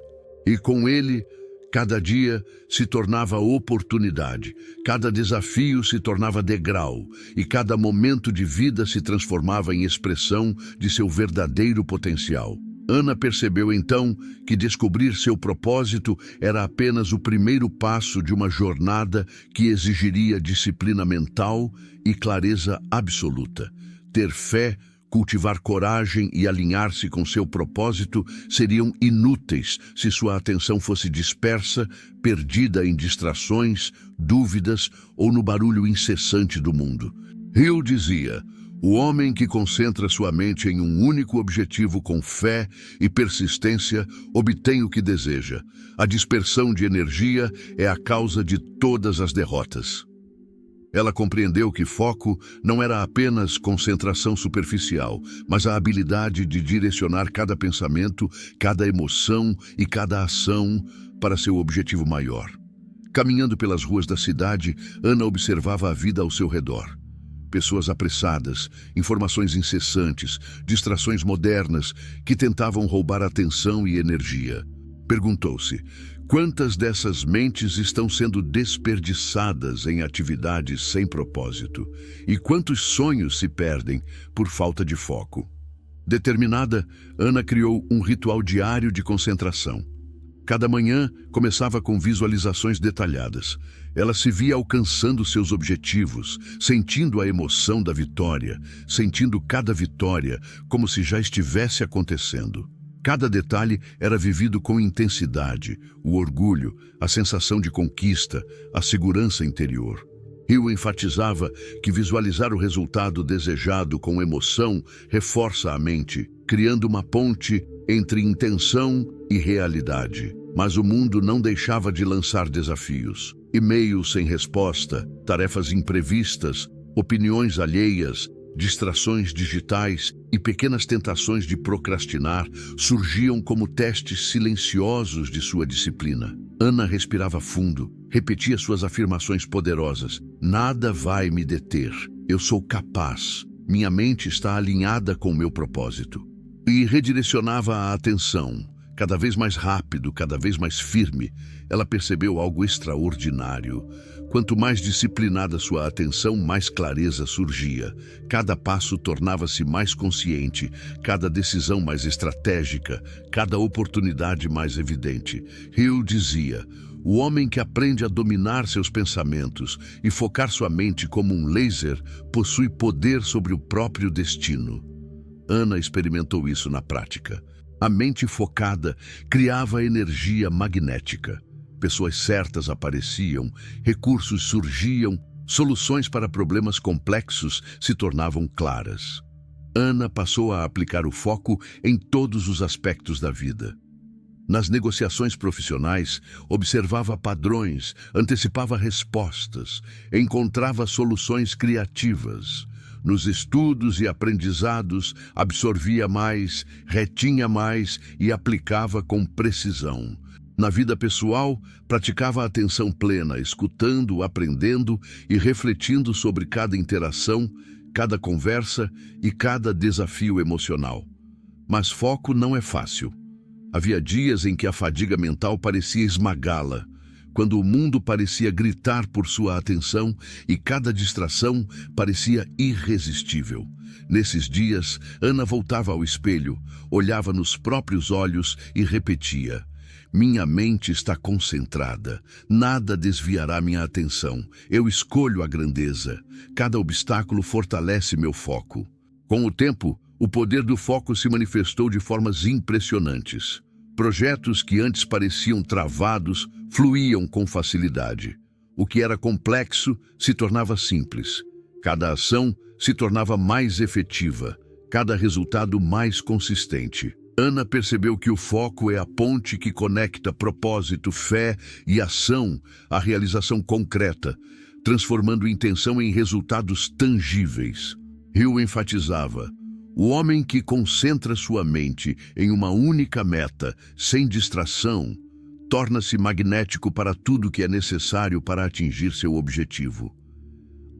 E com ele, cada dia se tornava oportunidade, cada desafio se tornava degrau e cada momento de vida se transformava em expressão de seu verdadeiro potencial. Ana percebeu então que descobrir seu propósito era apenas o primeiro passo de uma jornada que exigiria disciplina mental e clareza absoluta. Ter fé, cultivar coragem e alinhar-se com seu propósito seriam inúteis se sua atenção fosse dispersa, perdida em distrações, dúvidas ou no barulho incessante do mundo. Hill dizia: o homem que concentra sua mente em um único objetivo com fé e persistência obtém o que deseja. A dispersão de energia é a causa de todas as derrotas. Ela compreendeu que foco não era apenas concentração superficial, mas a habilidade de direcionar cada pensamento, cada emoção e cada ação para seu objetivo maior. Caminhando pelas ruas da cidade, Ana observava a vida ao seu redor. Pessoas apressadas, informações incessantes, distrações modernas que tentavam roubar atenção e energia. Perguntou-se: quantas dessas mentes estão sendo desperdiçadas em atividades sem propósito? E quantos sonhos se perdem por falta de foco? Determinada, Ana criou um ritual diário de concentração. Cada manhã começava com visualizações detalhadas. Ela se via alcançando seus objetivos, sentindo a emoção da vitória, sentindo cada vitória como se já estivesse acontecendo. Cada detalhe era vivido com intensidade, o orgulho, a sensação de conquista, a segurança interior. Hill enfatizava que visualizar o resultado desejado com emoção reforça a mente, criando uma ponte entre intenção e realidade. Mas o mundo não deixava de lançar desafios. E-mails sem resposta, tarefas imprevistas, opiniões alheias, distrações digitais e pequenas tentações de procrastinar surgiam como testes silenciosos de sua disciplina. Ana respirava fundo, repetia suas afirmações poderosas: nada vai me deter, eu sou capaz, minha mente está alinhada com o meu propósito. E redirecionava a atenção. Cada vez mais rápido, cada vez mais firme, ela percebeu algo extraordinário. Quanto mais disciplinada sua atenção, mais clareza surgia. Cada passo tornava-se mais consciente, cada decisão mais estratégica, cada oportunidade mais evidente. Hill dizia: o homem que aprende a dominar seus pensamentos e focar sua mente como um laser possui poder sobre o próprio destino. Ana experimentou isso na prática. A mente focada criava energia magnética. Pessoas certas apareciam, recursos surgiam, soluções para problemas complexos se tornavam claras. Ana passou a aplicar o foco em todos os aspectos da vida. Nas negociações profissionais, observava padrões, antecipava respostas, encontrava soluções criativas. Nos estudos e aprendizados, absorvia mais, retinha mais e aplicava com precisão. Na vida pessoal, praticava a atenção plena, escutando, aprendendo e refletindo sobre cada interação, cada conversa e cada desafio emocional. Mas foco não é fácil. Havia dias em que a fadiga mental parecia esmagá-la, quando o mundo parecia gritar por sua atenção e cada distração parecia irresistível. Nesses dias, Ana voltava ao espelho, olhava nos próprios olhos e repetia: minha mente está concentrada, nada desviará minha atenção, eu escolho a grandeza, cada obstáculo fortalece meu foco. Com o tempo, o poder do foco se manifestou de formas impressionantes. Projetos que antes pareciam travados fluíam com facilidade. O que era complexo se tornava simples. Cada ação se tornava mais efetiva, cada resultado mais consistente. Ana percebeu que o foco é a ponte que conecta propósito, fé e ação à realização concreta, transformando intenção em resultados tangíveis. Hill enfatizava: o homem que concentra sua mente em uma única meta, sem distração, torna-se magnético para tudo que é necessário para atingir seu objetivo.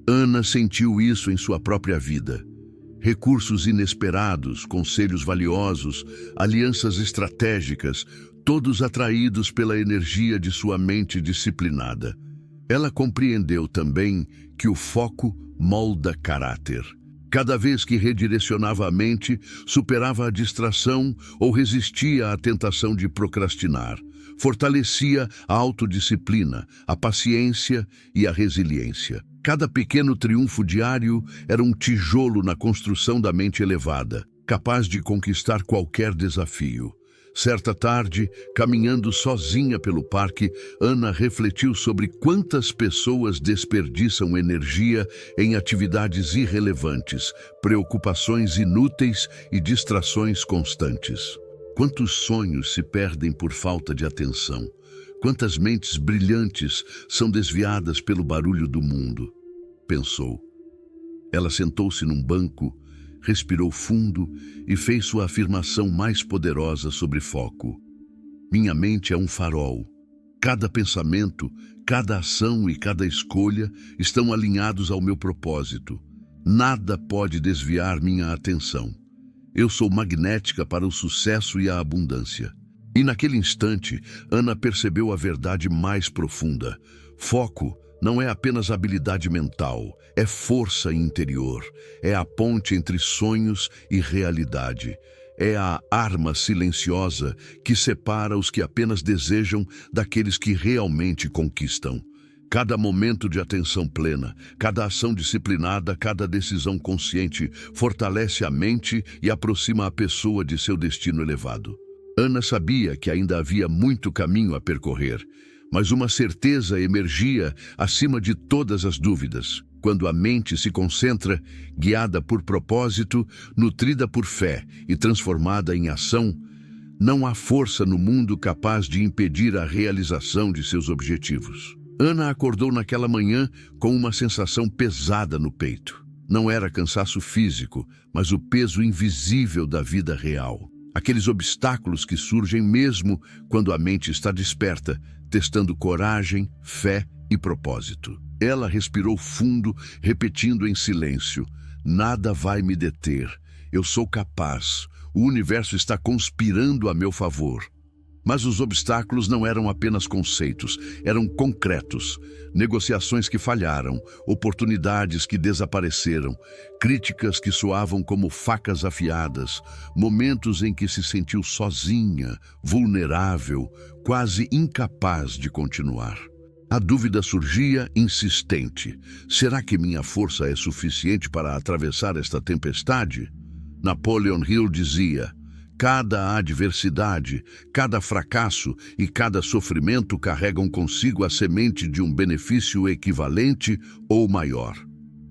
Ana sentiu isso em sua própria vida. Recursos inesperados, conselhos valiosos, alianças estratégicas, todos atraídos pela energia de sua mente disciplinada. Ela compreendeu também que o foco molda caráter. Cada vez que redirecionava a mente, superava a distração ou resistia à tentação de procrastinar. Fortalecia a autodisciplina, a paciência e a resiliência. Cada pequeno triunfo diário era um tijolo na construção da mente elevada, capaz de conquistar qualquer desafio. Certa tarde, caminhando sozinha pelo parque, Ana refletiu sobre quantas pessoas desperdiçam energia em atividades irrelevantes, preocupações inúteis e distrações constantes. Quantos sonhos se perdem por falta de atenção? Quantas mentes brilhantes são desviadas pelo barulho do mundo? Pensou. Ela sentou-se num banco, respirou fundo e fez sua afirmação mais poderosa sobre foco. Minha mente é um farol. Cada pensamento, cada ação e cada escolha estão alinhados ao meu propósito. Nada pode desviar minha atenção. Eu sou magnética para o sucesso e a abundância. E naquele instante, Ana percebeu a verdade mais profunda. Foco não é apenas habilidade mental, é força interior, é a ponte entre sonhos e realidade. É a arma silenciosa que separa os que apenas desejam daqueles que realmente conquistam. Cada momento de atenção plena, cada ação disciplinada, cada decisão consciente fortalece a mente e aproxima a pessoa de seu destino elevado. Ana sabia que ainda havia muito caminho a percorrer, mas uma certeza emergia acima de todas as dúvidas. Quando a mente se concentra, guiada por propósito, nutrida por fé e transformada em ação, não há força no mundo capaz de impedir a realização de seus objetivos. Ana acordou naquela manhã com uma sensação pesada no peito. Não era cansaço físico, mas o peso invisível da vida real. Aqueles obstáculos que surgem mesmo quando a mente está desperta, testando coragem, fé e propósito. Ela respirou fundo, repetindo em silêncio: nada vai me deter. Eu sou capaz. O universo está conspirando a meu favor. Mas os obstáculos não eram apenas conceitos, eram concretos. Negociações que falharam, oportunidades que desapareceram, críticas que soavam como facas afiadas, momentos em que se sentiu sozinha, vulnerável, quase incapaz de continuar. A dúvida surgia insistente: será que minha força é suficiente para atravessar esta tempestade? Napoleon Hill dizia: cada adversidade, cada fracasso e cada sofrimento carregam consigo a semente de um benefício equivalente ou maior.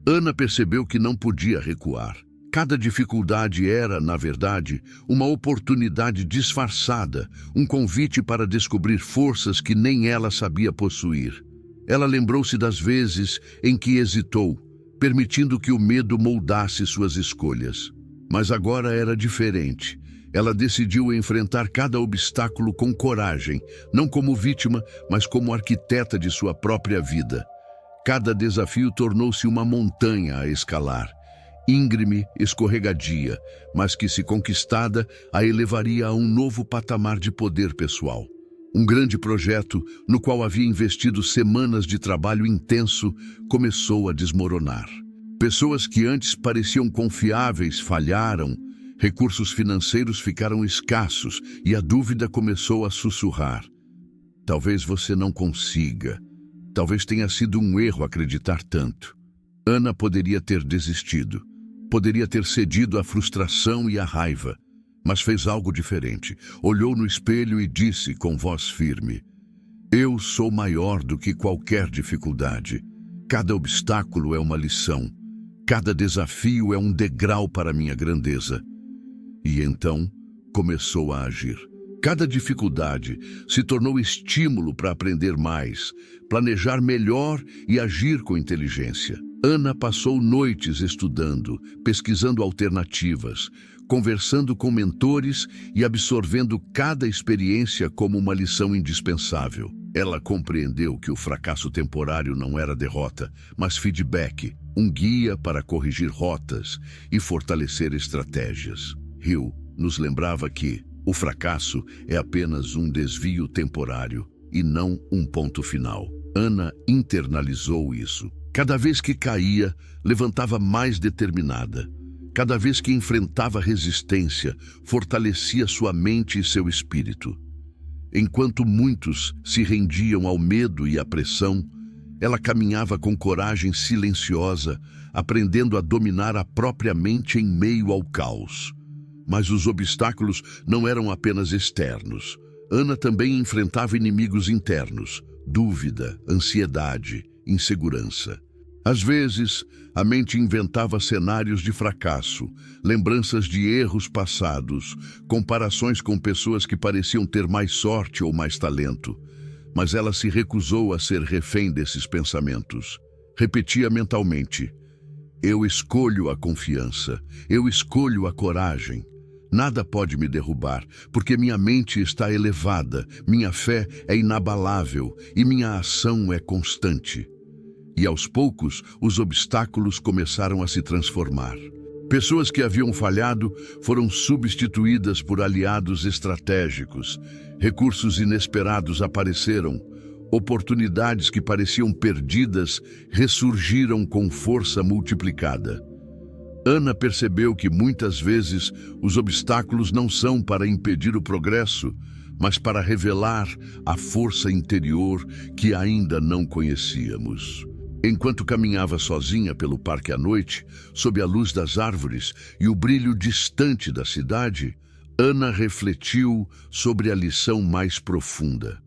Ana percebeu que não podia recuar. Cada dificuldade era, na verdade, uma oportunidade disfarçada, um convite para descobrir forças que nem ela sabia possuir. Ela lembrou-se das vezes em que hesitou, permitindo que o medo moldasse suas escolhas. Mas agora era diferente. Ela decidiu enfrentar cada obstáculo com coragem, não como vítima, mas como arquiteta de sua própria vida. Cada desafio tornou-se uma montanha a escalar, íngreme, escorregadia, mas que, se conquistada, a elevaria a um novo patamar de poder pessoal. Um grande projeto, no qual havia investido semanas de trabalho intenso, começou a desmoronar. Pessoas que antes pareciam confiáveis falharam, recursos financeiros ficaram escassos e a dúvida começou a sussurrar. Talvez você não consiga. Talvez tenha sido um erro acreditar tanto. Ana poderia ter desistido. Poderia ter cedido à frustração e à raiva. Mas fez algo diferente. Olhou no espelho e disse com voz firme: eu sou maior do que qualquer dificuldade. Cada obstáculo é uma lição. Cada desafio é um degrau para minha grandeza. E então começou a agir. Cada dificuldade se tornou estímulo para aprender mais, planejar melhor e agir com inteligência. Ana passou noites estudando, pesquisando alternativas, conversando com mentores e absorvendo cada experiência como uma lição indispensável. Ela compreendeu que o fracasso temporário não era derrota, mas feedback, um guia para corrigir rotas e fortalecer estratégias. Hill nos lembrava que o fracasso é apenas um desvio temporário e não um ponto final. Ana internalizou isso. Cada vez que caía, levantava mais determinada. Cada vez que enfrentava resistência, fortalecia sua mente e seu espírito. Enquanto muitos se rendiam ao medo e à pressão, ela caminhava com coragem silenciosa, aprendendo a dominar a própria mente em meio ao caos. Mas os obstáculos não eram apenas externos. Ana também enfrentava inimigos internos: dúvida, ansiedade, insegurança. Às vezes, a mente inventava cenários de fracasso, lembranças de erros passados, comparações com pessoas que pareciam ter mais sorte ou mais talento. Mas ela se recusou a ser refém desses pensamentos. Repetia mentalmente: eu escolho a confiança, eu escolho a coragem. Nada pode me derrubar, porque minha mente está elevada, minha fé é inabalável e minha ação é constante. E aos poucos, os obstáculos começaram a se transformar. Pessoas que haviam falhado foram substituídas por aliados estratégicos. Recursos inesperados apareceram. Oportunidades que pareciam perdidas ressurgiram com força multiplicada. Ana percebeu que muitas vezes os obstáculos não são para impedir o progresso, mas para revelar a força interior que ainda não conhecíamos. Enquanto caminhava sozinha pelo parque à noite, sob a luz das árvores e o brilho distante da cidade, Ana refletiu sobre a lição mais profunda.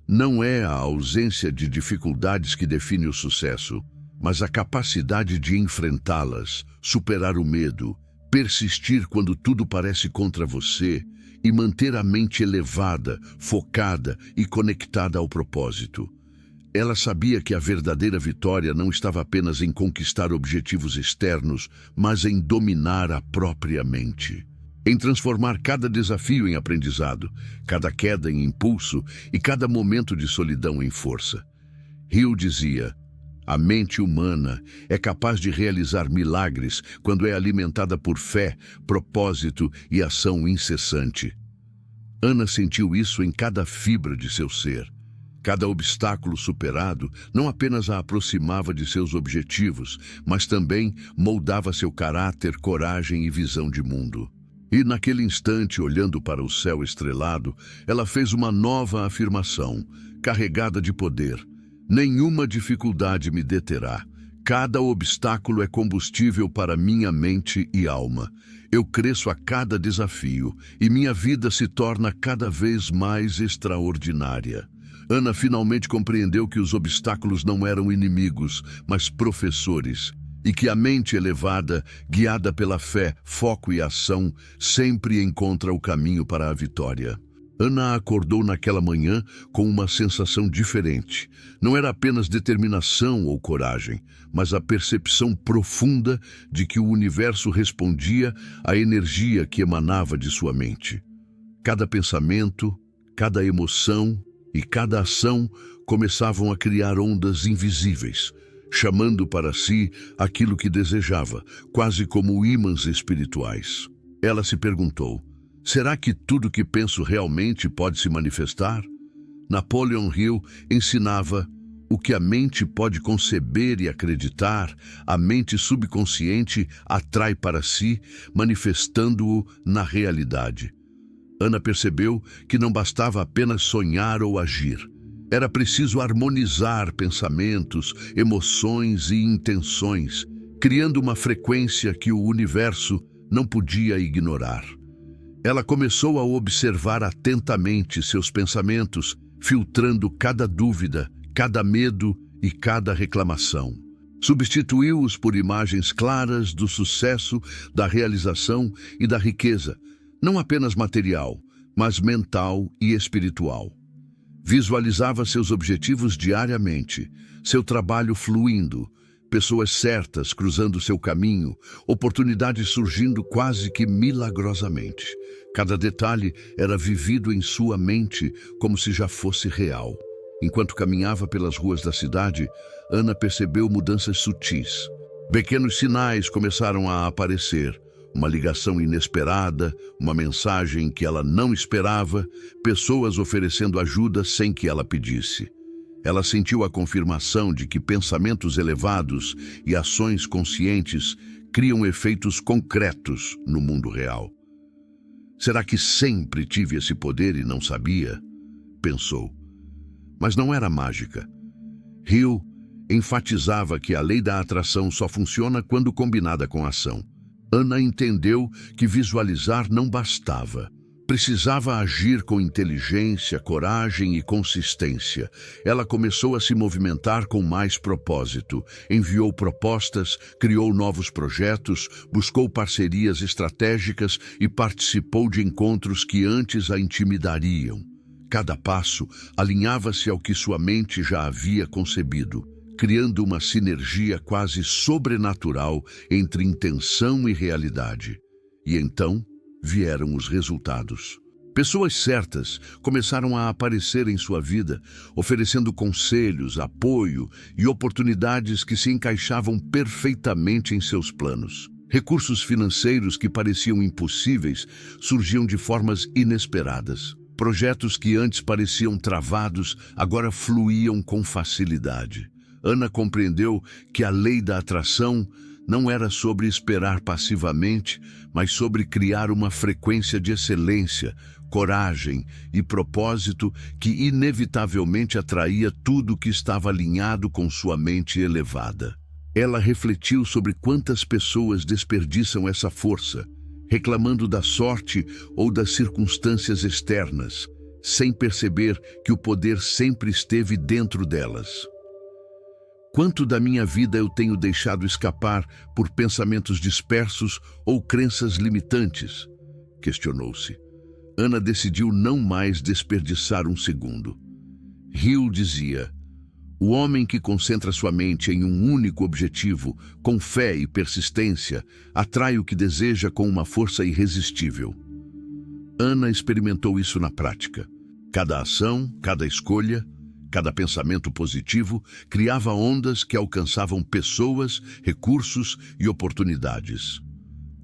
Não é a ausência de dificuldades que define o sucesso, mas a capacidade de enfrentá-las, superar o medo, persistir quando tudo parece contra você e manter a mente elevada, focada e conectada ao propósito. Ela sabia que a verdadeira vitória não estava apenas em conquistar objetivos externos, mas em dominar a própria mente. Em transformar cada desafio em aprendizado, cada queda em impulso e cada momento de solidão em força. Hill dizia: a mente humana é capaz de realizar milagres quando é alimentada por fé, propósito e ação incessante. Ana sentiu isso em cada fibra de seu ser. Cada obstáculo superado não apenas a aproximava de seus objetivos, mas também moldava seu caráter, coragem e visão de mundo. E naquele instante, olhando para o céu estrelado, ela fez uma nova afirmação, carregada de poder: nenhuma dificuldade me deterá. Cada obstáculo é combustível para minha mente e alma. Eu cresço a cada desafio e minha vida se torna cada vez mais extraordinária. Ana finalmente compreendeu que os obstáculos não eram inimigos, mas professores, e que a mente elevada, guiada pela fé, foco e ação, sempre encontra o caminho para a vitória. Ana acordou naquela manhã com uma sensação diferente. Não era apenas determinação ou coragem, mas a percepção profunda de que o universo respondia à energia que emanava de sua mente. Cada pensamento, cada emoção e cada ação começavam a criar ondas invisíveis, chamando para si aquilo que desejava, quase como ímãs espirituais. Ela se perguntou: será que tudo que penso realmente pode se manifestar? Napoleon Hill ensinava: o que a mente pode conceber e acreditar, a mente subconsciente atrai para si, manifestando-o na realidade. Ana percebeu que não bastava apenas sonhar ou agir. Era preciso harmonizar pensamentos, emoções e intenções, criando uma frequência que o universo não podia ignorar. Ela começou a observar atentamente seus pensamentos, filtrando cada dúvida, cada medo e cada reclamação. Substituiu-os por imagens claras do sucesso, da realização e da riqueza, não apenas material, mas mental e espiritual. Visualizava seus objetivos diariamente, seu trabalho fluindo, pessoas certas cruzando seu caminho, oportunidades surgindo quase que milagrosamente. Cada detalhe era vivido em sua mente como se já fosse real. Enquanto caminhava pelas ruas da cidade, Ana percebeu mudanças sutis. Pequenos sinais começaram a aparecer. Uma ligação inesperada, uma mensagem que ela não esperava, pessoas oferecendo ajuda sem que ela pedisse. Ela sentiu a confirmação de que pensamentos elevados e ações conscientes criam efeitos concretos no mundo real. Será que sempre tive esse poder e não sabia? Pensou. Mas não era mágica. Hill enfatizava que a lei da atração só funciona quando combinada com ação. Ana entendeu que visualizar não bastava. Precisava agir com inteligência, coragem e consistência. Ela começou a se movimentar com mais propósito. Enviou propostas, criou novos projetos, buscou parcerias estratégicas e participou de encontros que antes a intimidariam. Cada passo alinhava-se ao que sua mente já havia concebido, criando uma sinergia quase sobrenatural entre intenção e realidade. E então vieram os resultados. Pessoas certas começaram a aparecer em sua vida, oferecendo conselhos, apoio e oportunidades que se encaixavam perfeitamente em seus planos. Recursos financeiros que pareciam impossíveis surgiam de formas inesperadas. Projetos que antes pareciam travados agora fluíam com facilidade. Ana compreendeu que a lei da atração não era sobre esperar passivamente, mas sobre criar uma frequência de excelência, coragem e propósito que inevitavelmente atraía tudo que estava alinhado com sua mente elevada. Ela refletiu sobre quantas pessoas desperdiçam essa força, reclamando da sorte ou das circunstâncias externas, sem perceber que o poder sempre esteve dentro delas. Quanto da minha vida eu tenho deixado escapar por pensamentos dispersos ou crenças limitantes? Questionou-se. Ana decidiu não mais desperdiçar um segundo. Hill dizia: o homem que concentra sua mente em um único objetivo, com fé e persistência, atrai o que deseja com uma força irresistível. Ana experimentou isso na prática. Cada ação, cada escolha, cada pensamento positivo criava ondas que alcançavam pessoas, recursos e oportunidades.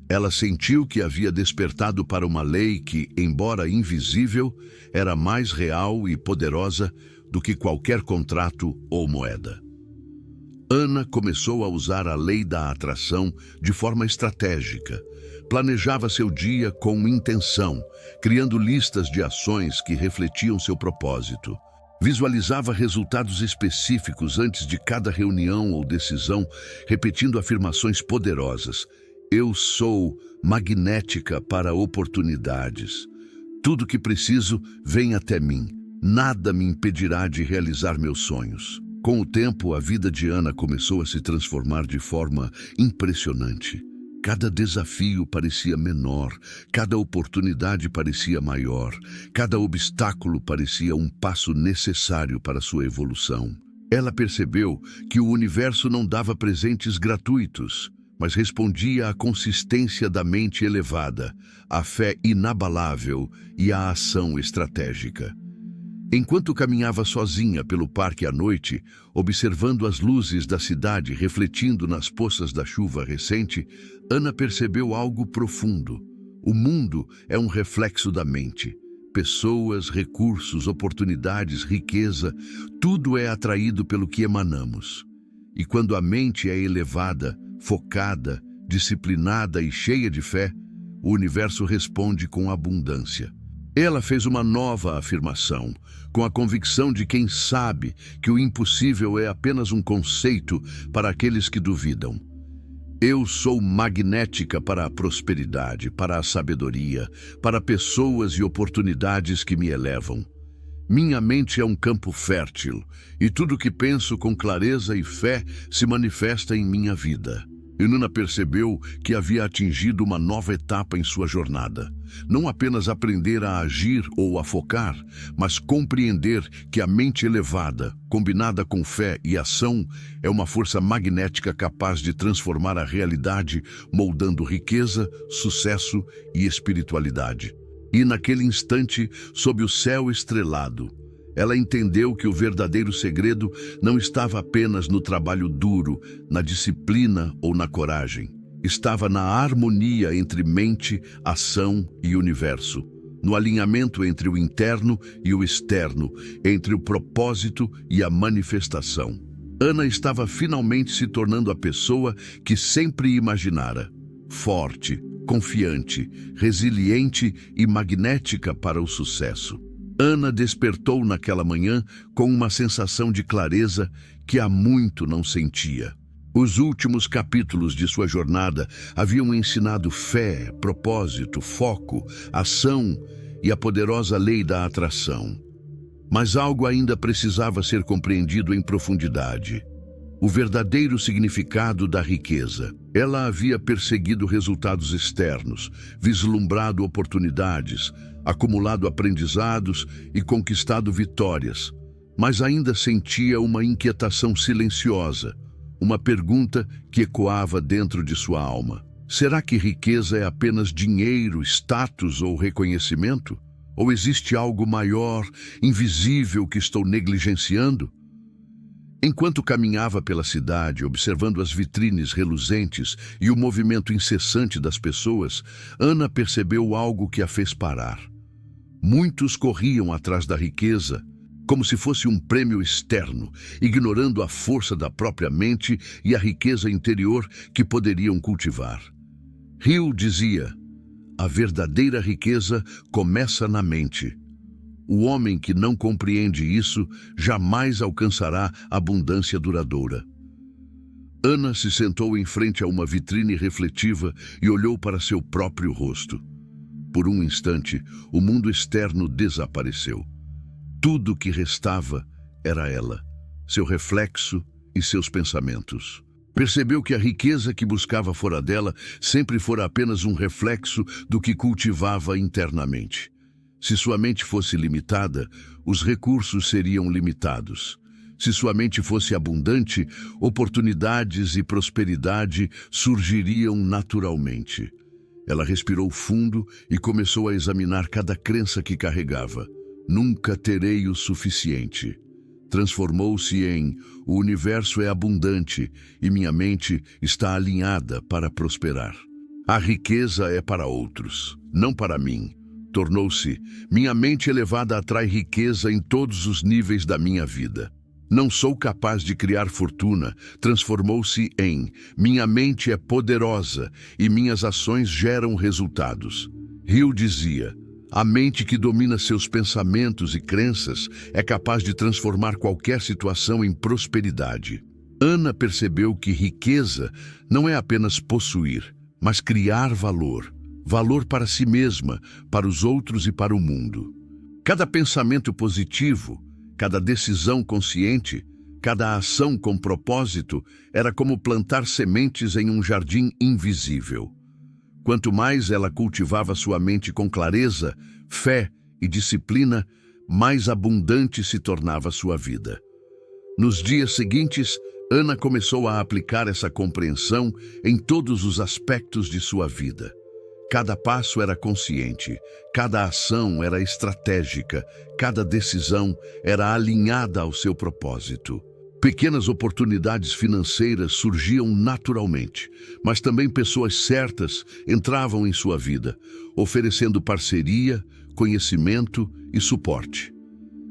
Ela sentiu que havia despertado para uma lei que, embora invisível, era mais real e poderosa do que qualquer contrato ou moeda. Ana começou a usar a lei da atração de forma estratégica. Planejava seu dia com intenção, criando listas de ações que refletiam seu propósito. Visualizava resultados específicos antes de cada reunião ou decisão, repetindo afirmações poderosas. Eu sou magnética para oportunidades. Tudo que preciso vem até mim. Nada me impedirá de realizar meus sonhos. Com o tempo, a vida de Ana começou a se transformar de forma impressionante. Cada desafio parecia menor, cada oportunidade parecia maior, cada obstáculo parecia um passo necessário para sua evolução. Ela percebeu que o universo não dava presentes gratuitos, mas respondia à consistência da mente elevada, à fé inabalável e à ação estratégica. Enquanto caminhava sozinha pelo parque à noite, observando as luzes da cidade refletindo nas poças da chuva recente, Ana percebeu algo profundo. O mundo é um reflexo da mente. Pessoas, recursos, oportunidades, riqueza, tudo é atraído pelo que emanamos. E quando a mente é elevada, focada, disciplinada e cheia de fé, o universo responde com abundância. Ela fez uma nova afirmação, com a convicção de quem sabe que o impossível é apenas um conceito para aqueles que duvidam. Eu sou magnética para a prosperidade, para a sabedoria, para pessoas e oportunidades que me elevam. Minha mente é um campo fértil, e tudo que penso com clareza e fé se manifesta em minha vida. Ana percebeu que havia atingido uma nova etapa em sua jornada. Não apenas aprender a agir ou a focar, mas compreender que a mente elevada, combinada com fé e ação, é uma força magnética capaz de transformar a realidade, moldando riqueza, sucesso e espiritualidade. E naquele instante, sob o céu estrelado, ela entendeu que o verdadeiro segredo não estava apenas no trabalho duro, na disciplina ou na coragem. Estava na harmonia entre mente, ação e universo, no alinhamento entre o interno e o externo, entre o propósito e a manifestação. Ana estava finalmente se tornando a pessoa que sempre imaginara: forte, confiante, resiliente e magnética para o sucesso. Ana despertou naquela manhã com uma sensação de clareza que há muito não sentia. Os últimos capítulos de sua jornada haviam ensinado fé, propósito, foco, ação e a poderosa lei da atração. Mas algo ainda precisava ser compreendido em profundidade: o verdadeiro significado da riqueza. Ela havia perseguido resultados externos, vislumbrado oportunidades, acumulado aprendizados e conquistado vitórias, mas ainda sentia uma inquietação silenciosa, uma pergunta que ecoava dentro de sua alma. Será que riqueza é apenas dinheiro, status ou reconhecimento? Ou existe algo maior, invisível que estou negligenciando? Enquanto caminhava pela cidade, observando as vitrines reluzentes e o movimento incessante das pessoas, Ana percebeu algo que a fez parar. Muitos corriam atrás da riqueza, como se fosse um prêmio externo, ignorando a força da própria mente e a riqueza interior que poderiam cultivar. Hill dizia: a verdadeira riqueza começa na mente. O homem que não compreende isso jamais alcançará abundância duradoura. Ana se sentou em frente a uma vitrine refletiva e olhou para seu próprio rosto. Por um instante, o mundo externo desapareceu. Tudo o que restava era ela, seu reflexo e seus pensamentos. Percebeu que a riqueza que buscava fora dela sempre fora apenas um reflexo do que cultivava internamente. Se sua mente fosse limitada, os recursos seriam limitados. Se sua mente fosse abundante, oportunidades e prosperidade surgiriam naturalmente. Ela respirou fundo e começou a examinar cada crença que carregava. Nunca terei o suficiente. Transformou-se em: o universo é abundante e minha mente está alinhada para prosperar. A riqueza é para outros, não para mim. Tornou-se: minha mente elevada atrai riqueza em todos os níveis da minha vida. Não sou capaz de criar fortuna. Transformou-se em: minha mente é poderosa e minhas ações geram resultados. Hill dizia: a mente que domina seus pensamentos e crenças é capaz de transformar qualquer situação em prosperidade. Ana percebeu que riqueza não é apenas possuir, mas criar valor. Valor para si mesma, para os outros e para o mundo. Cada pensamento positivo, cada decisão consciente, Cada ação com propósito era como plantar sementes em um jardim invisível. Quanto mais ela cultivava sua mente com clareza, fé e disciplina, mais abundante se tornava sua vida. Nos dias seguintes, Ana começou a aplicar essa compreensão em todos os aspectos de sua vida. Cada passo era consciente, cada ação era estratégica, cada decisão era alinhada ao seu propósito. Pequenas oportunidades financeiras surgiam naturalmente, mas também pessoas certas entravam em sua vida, oferecendo parceria, conhecimento e suporte.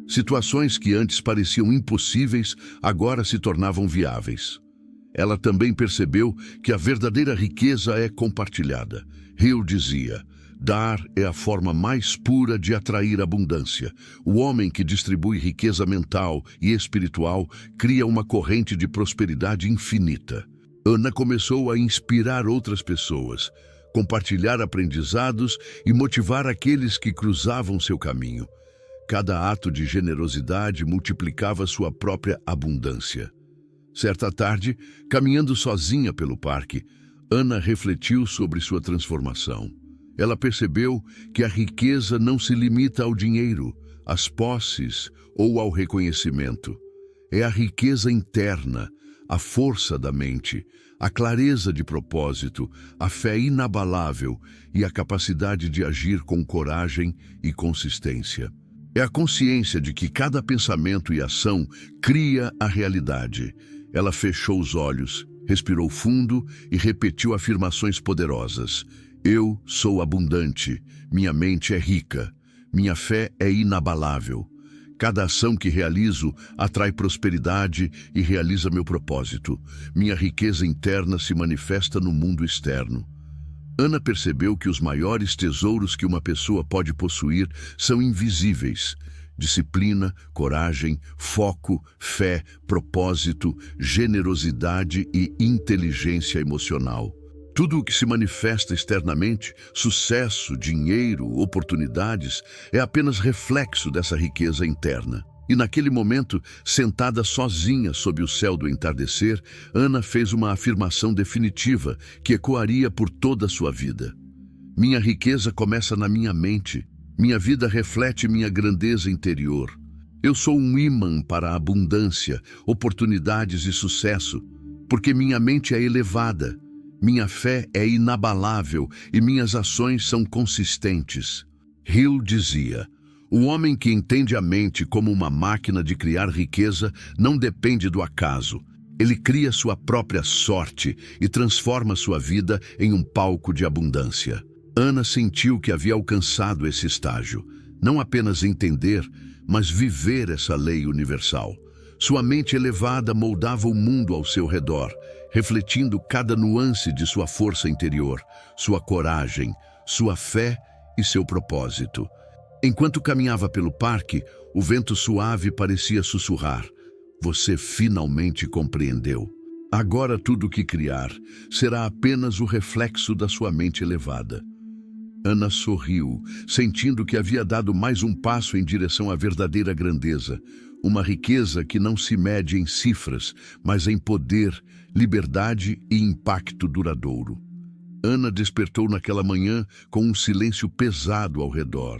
Situações que antes pareciam impossíveis, agora se tornavam viáveis. Ela também percebeu que a verdadeira riqueza é compartilhada. Hill dizia: dar é a forma mais pura de atrair abundância. O homem que distribui riqueza mental e espiritual cria uma corrente de prosperidade infinita. Ana começou a inspirar outras pessoas, compartilhar aprendizados e motivar aqueles que cruzavam seu caminho. Cada ato de generosidade multiplicava sua própria abundância. Certa tarde, caminhando sozinha pelo parque, Ana refletiu sobre sua transformação. Ela percebeu que a riqueza não se limita ao dinheiro, às posses ou ao reconhecimento. É a riqueza interna, a força da mente, a clareza de propósito, a fé inabalável e a capacidade de agir com coragem e consistência. É a consciência de que cada pensamento e ação cria a realidade. Ela fechou os olhos, respirou fundo e repetiu afirmações poderosas. Eu sou abundante, minha mente é rica, minha fé é inabalável. Cada ação que realizo atrai prosperidade e realiza meu propósito. Minha riqueza interna se manifesta no mundo externo. Ana percebeu que os maiores tesouros que uma pessoa pode possuir são invisíveis. Disciplina, coragem, foco, fé, propósito, generosidade e inteligência emocional. Tudo o que se manifesta externamente, sucesso, dinheiro, oportunidades, é apenas reflexo dessa riqueza interna. E naquele momento, sentada sozinha sob o céu do entardecer, Ana fez uma afirmação definitiva que ecoaria por toda a sua vida. Minha riqueza começa na minha mente. Minha vida reflete minha grandeza interior. Eu sou um ímã para a abundância, oportunidades e sucesso, porque minha mente é elevada, minha fé é inabalável e minhas ações são consistentes. Hill dizia: o homem que entende a mente como uma máquina de criar riqueza não depende do acaso. Ele cria sua própria sorte e transforma sua vida em um palco de abundância. Ana sentiu que havia alcançado esse estágio. Não apenas entender, mas viver essa lei universal. Sua mente elevada moldava o mundo ao seu redor, refletindo cada nuance de sua força interior, sua coragem, sua fé e seu propósito. Enquanto caminhava pelo parque, o vento suave parecia sussurrar: você finalmente compreendeu. Agora tudo o que criar será apenas o reflexo da sua mente elevada. Ana sorriu, sentindo que havia dado mais um passo em direção à verdadeira grandeza, uma riqueza que não se mede em cifras, mas em poder, liberdade e impacto duradouro. Ana despertou naquela manhã com um silêncio pesado ao redor.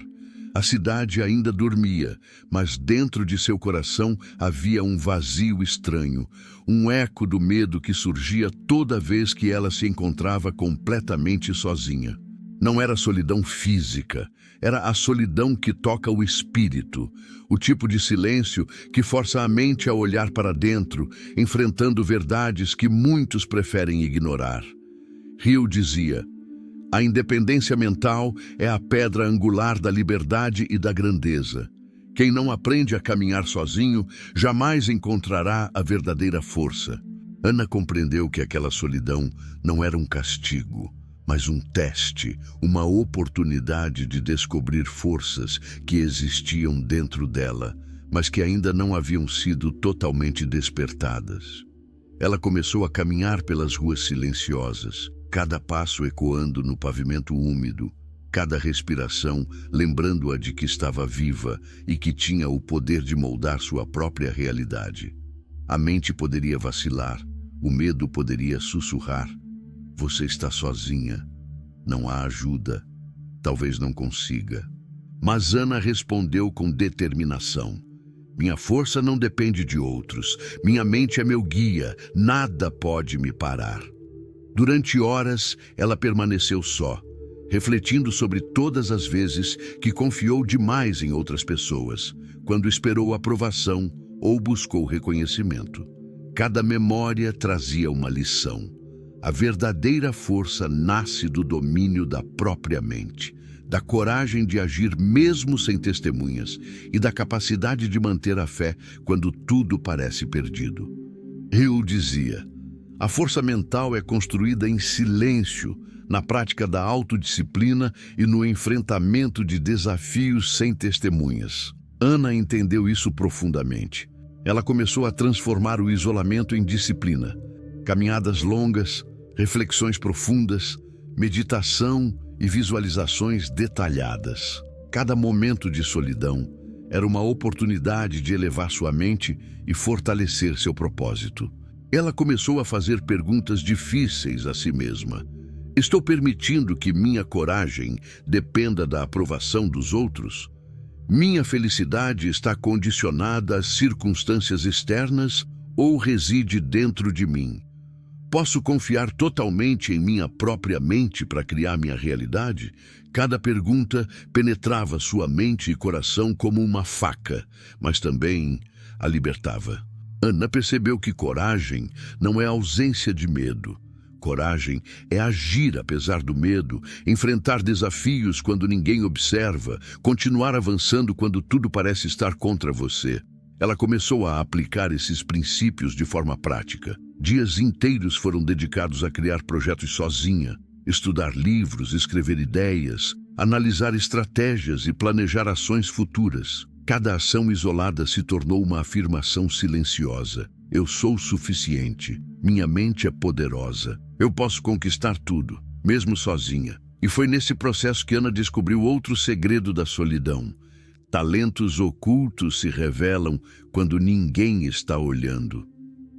A cidade ainda dormia, mas dentro de seu coração havia um vazio estranho, um eco do medo que surgia toda vez que ela se encontrava completamente sozinha. Não era solidão física, era a solidão que toca o espírito, o tipo de silêncio que força a mente a olhar para dentro, enfrentando verdades que muitos preferem ignorar. Hill dizia: a independência mental é a pedra angular da liberdade e da grandeza. Quem não aprende a caminhar sozinho jamais encontrará a verdadeira força. Ana compreendeu que aquela solidão não era um castigo, mas um teste, uma oportunidade de descobrir forças que existiam dentro dela, mas que ainda não haviam sido totalmente despertadas. Ela começou a caminhar pelas ruas silenciosas, cada passo ecoando no pavimento úmido, cada respiração lembrando-a de que estava viva e que tinha o poder de moldar sua própria realidade. A mente poderia vacilar, o medo poderia sussurrar. Você está sozinha, não há ajuda, talvez não consiga. Mas Ana respondeu com determinação. Minha força não depende de outros, minha mente é meu guia, nada pode me parar. Durante horas, ela permaneceu só, refletindo sobre todas as vezes que confiou demais em outras pessoas, quando esperou aprovação ou buscou reconhecimento. Cada memória trazia uma lição. A verdadeira força nasce do domínio da própria mente, da coragem de agir mesmo sem testemunhas e da capacidade de manter a fé quando tudo parece perdido. Hill dizia: a força mental é construída em silêncio, na prática da autodisciplina e no enfrentamento de desafios sem testemunhas. Ana entendeu isso profundamente. Ela começou a transformar o isolamento em disciplina. Caminhadas longas, reflexões profundas, meditação e visualizações detalhadas. Cada momento de solidão era uma oportunidade de elevar sua mente e fortalecer seu propósito. Ela começou a fazer perguntas difíceis a si mesma. Estou permitindo que minha coragem dependa da aprovação dos outros? Minha felicidade está condicionada às circunstâncias externas ou reside dentro de mim? Posso confiar totalmente em minha própria mente para criar minha realidade? Cada pergunta penetrava sua mente e coração como uma faca, mas também a libertava. Ana percebeu que coragem não é ausência de medo. Coragem é agir apesar do medo, enfrentar desafios quando ninguém observa, continuar avançando quando tudo parece estar contra você. Ela começou a aplicar esses princípios de forma prática. Dias inteiros foram dedicados a criar projetos sozinha, estudar livros, escrever ideias, analisar estratégias e planejar ações futuras. Cada ação isolada se tornou uma afirmação silenciosa. Eu sou suficiente. Minha mente é poderosa. Eu posso conquistar tudo, mesmo sozinha. E foi nesse processo que Ana descobriu outro segredo da solidão. Talentos ocultos se revelam quando ninguém está olhando.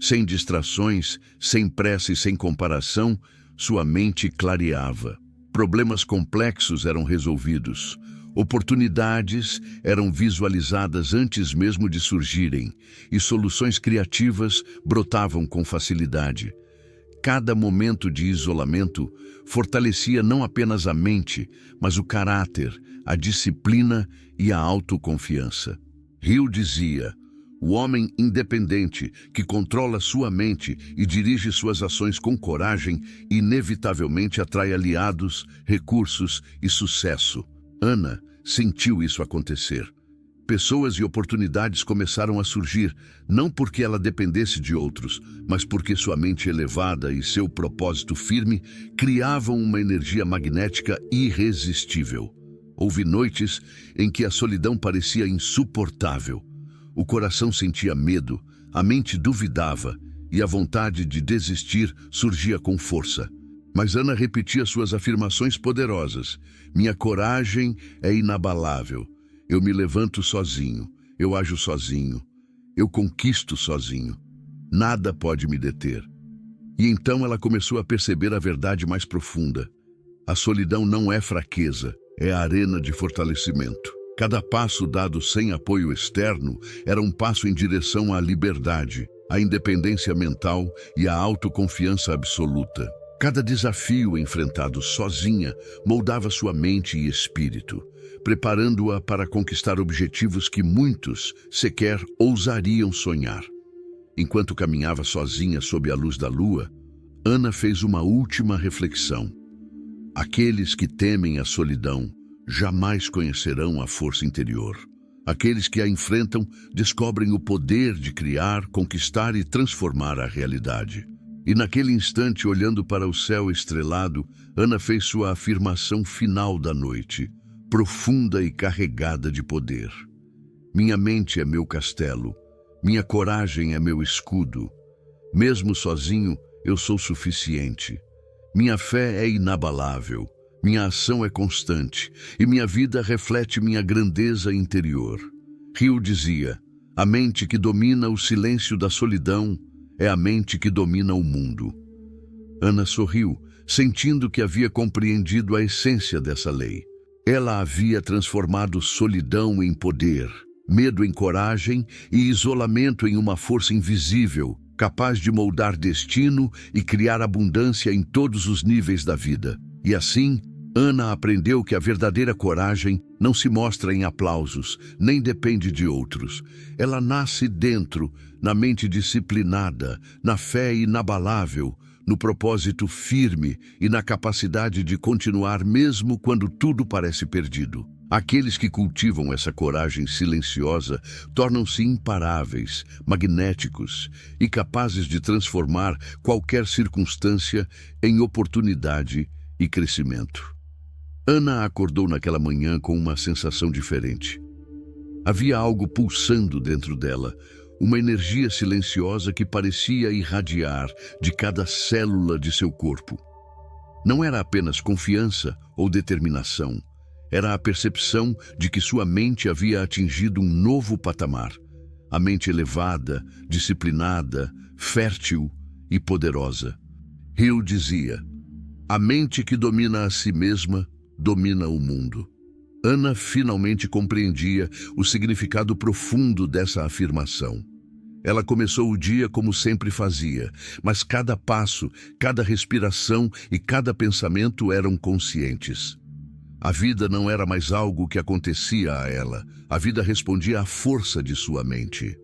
Sem distrações, sem pressa e sem comparação, sua mente clareava. Problemas complexos eram resolvidos. Oportunidades eram visualizadas antes mesmo de surgirem, e soluções criativas brotavam com facilidade. Cada momento de isolamento fortalecia não apenas a mente, mas o caráter, a disciplina e a autoconfiança. Hill dizia: o homem independente, que controla sua mente e dirige suas ações com coragem, inevitavelmente atrai aliados, recursos e sucesso. Ana sentiu isso acontecer. Pessoas e oportunidades começaram a surgir, não porque ela dependesse de outros, mas porque sua mente elevada e seu propósito firme criavam uma energia magnética irresistível. Houve noites em que a solidão parecia insuportável. O coração sentia medo, a mente duvidava e a vontade de desistir surgia com força. Mas Ana repetia suas afirmações poderosas. Minha coragem é inabalável. Eu me levanto sozinho. Eu ajo sozinho. Eu conquisto sozinho. Nada pode me deter. E então ela começou a perceber a verdade mais profunda. A solidão não é fraqueza, é a arena de fortalecimento. Cada passo dado sem apoio externo era um passo em direção à liberdade, à independência mental e à autoconfiança absoluta. Cada desafio enfrentado sozinha moldava sua mente e espírito, preparando-a para conquistar objetivos que muitos sequer ousariam sonhar. Enquanto caminhava sozinha sob a luz da lua, Ana fez uma última reflexão. Aqueles que temem a solidão jamais conhecerão a força interior. Aqueles que a enfrentam descobrem o poder de criar, conquistar e transformar a realidade. E naquele instante, olhando para o céu estrelado, Ana fez sua afirmação final da noite, profunda e carregada de poder. Minha mente é meu castelo, minha coragem é meu escudo. Mesmo sozinho, eu sou suficiente. Minha fé é inabalável, minha ação é constante e minha vida reflete minha grandeza interior. Hill dizia: A mente que domina o silêncio da solidão é a mente que domina o mundo. Ana sorriu, sentindo que havia compreendido a essência dessa lei. Ela havia transformado solidão em poder, medo em coragem e isolamento em uma força invisível, capaz de moldar destino e criar abundância em todos os níveis da vida. E assim, Ana aprendeu que a verdadeira coragem não se mostra em aplausos, nem depende de outros. Ela nasce dentro, na mente disciplinada, na fé inabalável, no propósito firme e na capacidade de continuar mesmo quando tudo parece perdido. Aqueles que cultivam essa coragem silenciosa tornam-se imparáveis, magnéticos e capazes de transformar qualquer circunstância em oportunidade e crescimento. Ana acordou naquela manhã com uma sensação diferente. Havia algo pulsando dentro dela, uma energia silenciosa que parecia irradiar de cada célula de seu corpo. Não era apenas confiança ou determinação, era a percepção de que sua mente havia atingido um novo patamar. A mente elevada, disciplinada, fértil e poderosa. Hill dizia: a mente que domina a si mesma domina o mundo. Ana finalmente compreendia o significado profundo dessa afirmação. Ela começou o dia como sempre fazia, mas cada passo, cada respiração e cada pensamento eram conscientes. A vida não era mais algo que acontecia a ela, a vida respondia à força de sua mente.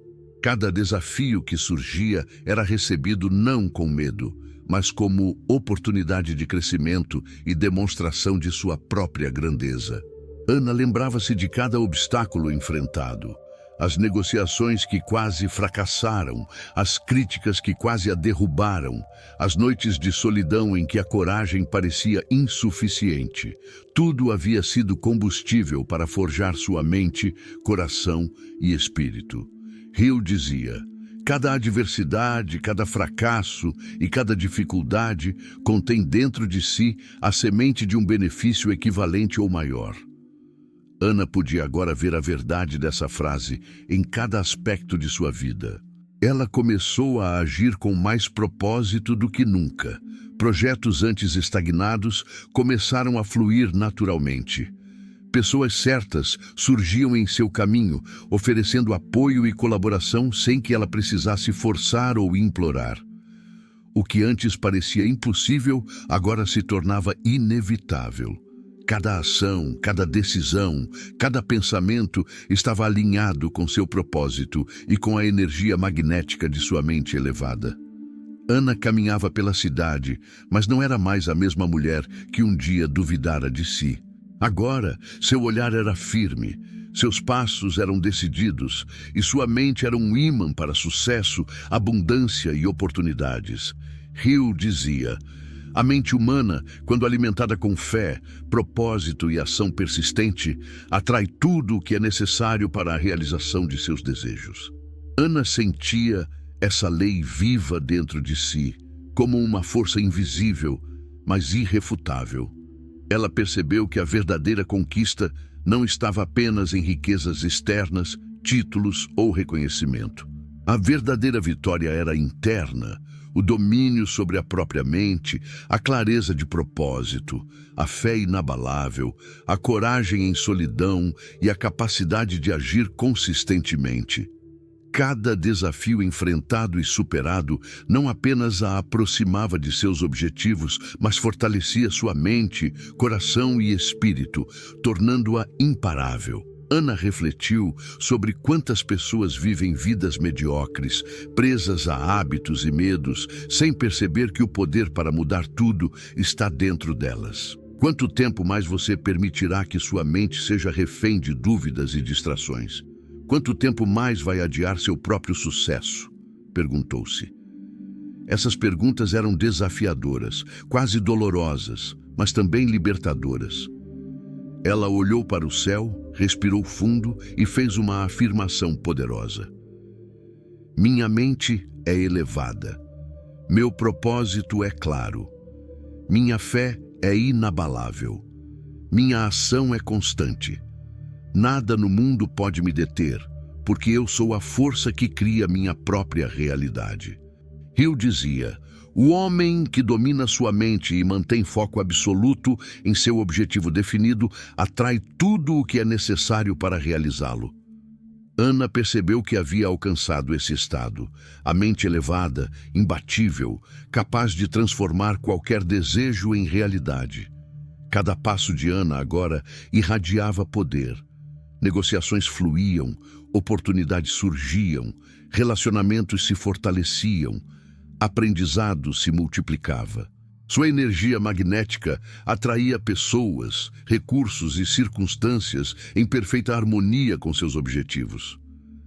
Cada desafio que surgia era recebido não com medo, mas como oportunidade de crescimento e demonstração de sua própria grandeza. Ana lembrava-se de cada obstáculo enfrentado, as negociações que quase fracassaram, as críticas que quase a derrubaram, as noites de solidão em que a coragem parecia insuficiente. Tudo havia sido combustível para forjar sua mente, coração e espírito. Hill dizia: cada adversidade, cada fracasso e cada dificuldade contém dentro de si a semente de um benefício equivalente ou maior. Ana podia agora ver a verdade dessa frase em cada aspecto de sua vida. Ela começou a agir com mais propósito do que nunca. Projetos antes estagnados começaram a fluir naturalmente. Pessoas certas surgiam em seu caminho, oferecendo apoio e colaboração sem que ela precisasse forçar ou implorar. O que antes parecia impossível, agora se tornava inevitável. Cada ação, cada decisão, cada pensamento estava alinhado com seu propósito e com a energia magnética de sua mente elevada. Ana caminhava pela cidade, mas não era mais a mesma mulher que um dia duvidara de si. Agora, seu olhar era firme, seus passos eram decididos e sua mente era um ímã para sucesso, abundância e oportunidades. Hill dizia: a mente humana, quando alimentada com fé, propósito e ação persistente, atrai tudo o que é necessário para a realização de seus desejos. Ana sentia essa lei viva dentro de si, como uma força invisível, mas irrefutável. Ela percebeu que a verdadeira conquista não estava apenas em riquezas externas, títulos ou reconhecimento. A verdadeira vitória era interna, o domínio sobre a própria mente, a clareza de propósito, a fé inabalável, a coragem em solidão e a capacidade de agir consistentemente. Cada desafio enfrentado e superado não apenas a aproximava de seus objetivos, mas fortalecia sua mente, coração e espírito, tornando-a imparável. Ana refletiu sobre quantas pessoas vivem vidas mediocres, presas a hábitos e medos, sem perceber que o poder para mudar tudo está dentro delas. Quanto tempo mais você permitirá que sua mente seja refém de dúvidas e distrações? Quanto tempo mais vai adiar seu próprio sucesso? Perguntou-se. Essas perguntas eram desafiadoras, quase dolorosas, mas também libertadoras. Ela olhou para o céu, respirou fundo e fez uma afirmação poderosa. Minha mente é elevada. Meu propósito é claro. Minha fé é inabalável. Minha ação é constante. Nada no mundo pode me deter, porque eu sou a força que cria minha própria realidade. Hill dizia: o homem que domina sua mente e mantém foco absoluto em seu objetivo definido atrai tudo o que é necessário para realizá-lo. Ana percebeu que havia alcançado esse estado, a mente elevada, imbatível, capaz de transformar qualquer desejo em realidade. Cada passo de Ana agora irradiava poder. Negociações fluíam, oportunidades surgiam, relacionamentos se fortaleciam, aprendizado se multiplicava. Sua energia magnética atraía pessoas, recursos e circunstâncias em perfeita harmonia com seus objetivos.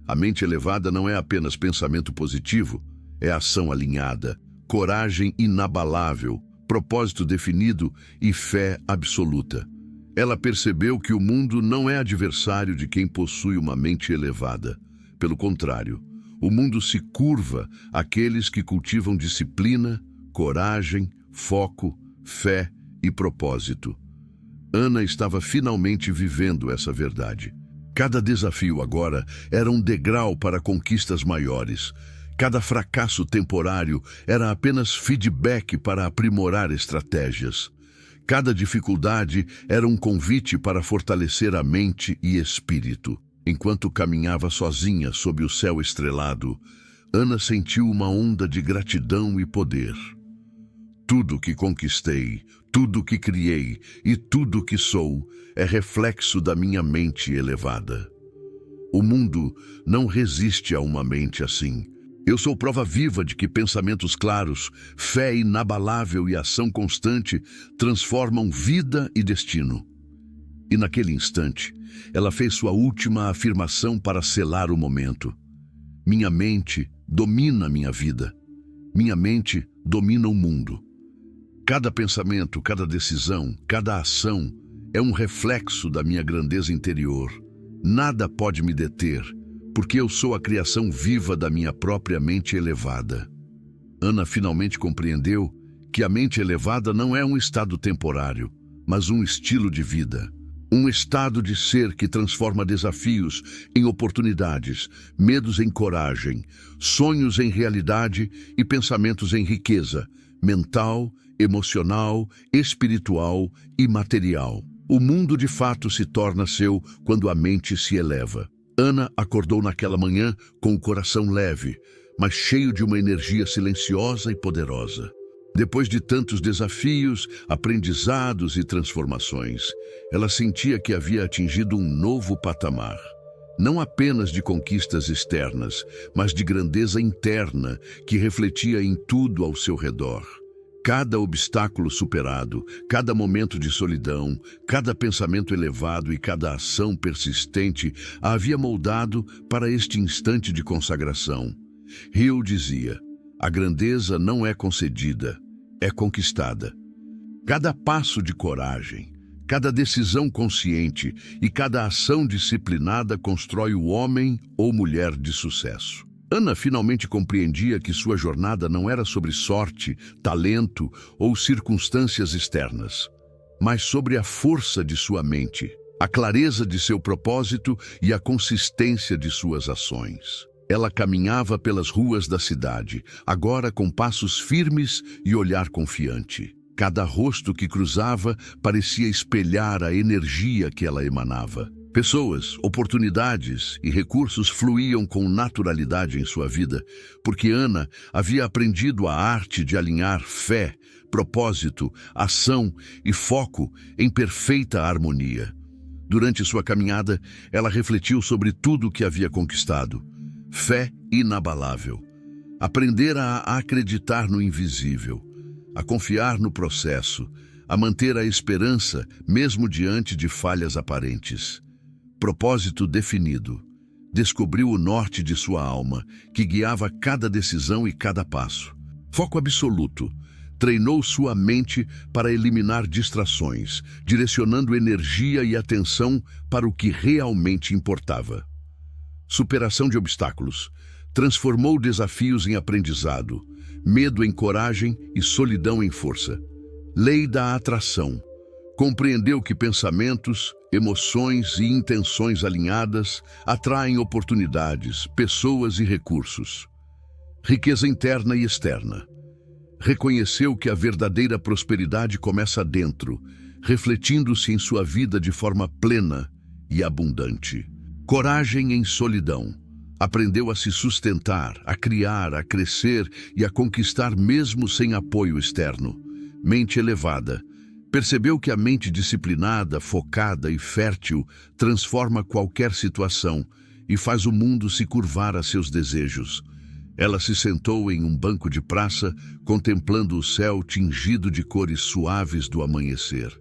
A mente elevada não é apenas pensamento positivo, é ação alinhada, coragem inabalável, propósito definido e fé absoluta. Ela percebeu que o mundo não é adversário de quem possui uma mente elevada. Pelo contrário, o mundo se curva àqueles que cultivam disciplina, coragem, foco, fé e propósito. Ana estava finalmente vivendo essa verdade. Cada desafio agora era um degrau para conquistas maiores. Cada fracasso temporário era apenas feedback para aprimorar estratégias. Cada dificuldade era um convite para fortalecer a mente e espírito. Enquanto caminhava sozinha sob o céu estrelado, Ana sentiu uma onda de gratidão e poder. Tudo que conquistei, tudo que criei e tudo que sou é reflexo da minha mente elevada. O mundo não resiste a uma mente assim. Eu sou prova viva de que pensamentos claros, fé inabalável e ação constante transformam vida e destino. E naquele instante, ela fez sua última afirmação para selar o momento. Minha mente domina minha vida. Minha mente domina o mundo. Cada pensamento, cada decisão, cada ação é um reflexo da minha grandeza interior. Nada pode me deter, porque eu sou a criação viva da minha própria mente elevada. Ana finalmente compreendeu que a mente elevada não é um estado temporário, mas um estilo de vida. Um estado de ser que transforma desafios em oportunidades, medos em coragem, sonhos em realidade e pensamentos em riqueza, mental, emocional, espiritual e material. O mundo de fato se torna seu quando a mente se eleva. Ana acordou naquela manhã com o coração leve, mas cheio de uma energia silenciosa e poderosa. Depois de tantos desafios, aprendizados e transformações, ela sentia que havia atingido um novo patamar. Não apenas de conquistas externas, mas de grandeza interna que refletia em tudo ao seu redor. Cada obstáculo superado, cada momento de solidão, cada pensamento elevado e cada ação persistente a havia moldado para este instante de consagração. Hill dizia: a grandeza não é concedida, é conquistada. Cada passo de coragem, cada decisão consciente e cada ação disciplinada constrói o homem ou mulher de sucesso. Ana finalmente compreendia que sua jornada não era sobre sorte, talento ou circunstâncias externas, mas sobre a força de sua mente, a clareza de seu propósito e a consistência de suas ações. Ela caminhava pelas ruas da cidade, agora com passos firmes e olhar confiante. Cada rosto que cruzava parecia espelhar a energia que ela emanava. Pessoas, oportunidades e recursos fluíam com naturalidade em sua vida, porque Ana havia aprendido a arte de alinhar fé, propósito, ação e foco em perfeita harmonia. Durante sua caminhada, ela refletiu sobre tudo o que havia conquistado. Fé inabalável. Aprender a acreditar no invisível, a confiar no processo, a manter a esperança mesmo diante de falhas aparentes. Propósito definido. Descobriu o norte de sua alma, que guiava cada decisão e cada passo. Foco absoluto. Treinou sua mente para eliminar distrações, direcionando energia e atenção para o que realmente importava. Superação de obstáculos. Transformou desafios em aprendizado, medo em coragem e solidão em força. Lei da atração. Compreendeu que pensamentos, emoções e intenções alinhadas atraem oportunidades, pessoas e recursos. Riqueza interna e externa. Reconheceu que a verdadeira prosperidade começa dentro, refletindo-se em sua vida de forma plena e abundante. Coragem em solidão. Aprendeu a se sustentar, a criar, a crescer e a conquistar mesmo sem apoio externo. Mente elevada. Percebeu que a mente disciplinada, focada e fértil transforma qualquer situação e faz o mundo se curvar a seus desejos. Ela se sentou em um banco de praça, contemplando o céu tingido de cores suaves do amanhecer.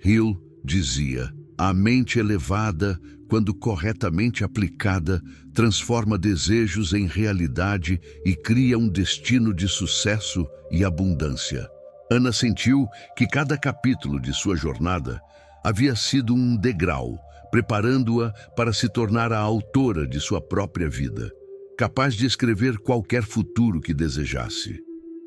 Hill dizia: a mente elevada, quando corretamente aplicada, transforma desejos em realidade e cria um destino de sucesso e abundância. Ana sentiu que cada capítulo de sua jornada havia sido um degrau, preparando-a para se tornar a autora de sua própria vida, capaz de escrever qualquer futuro que desejasse.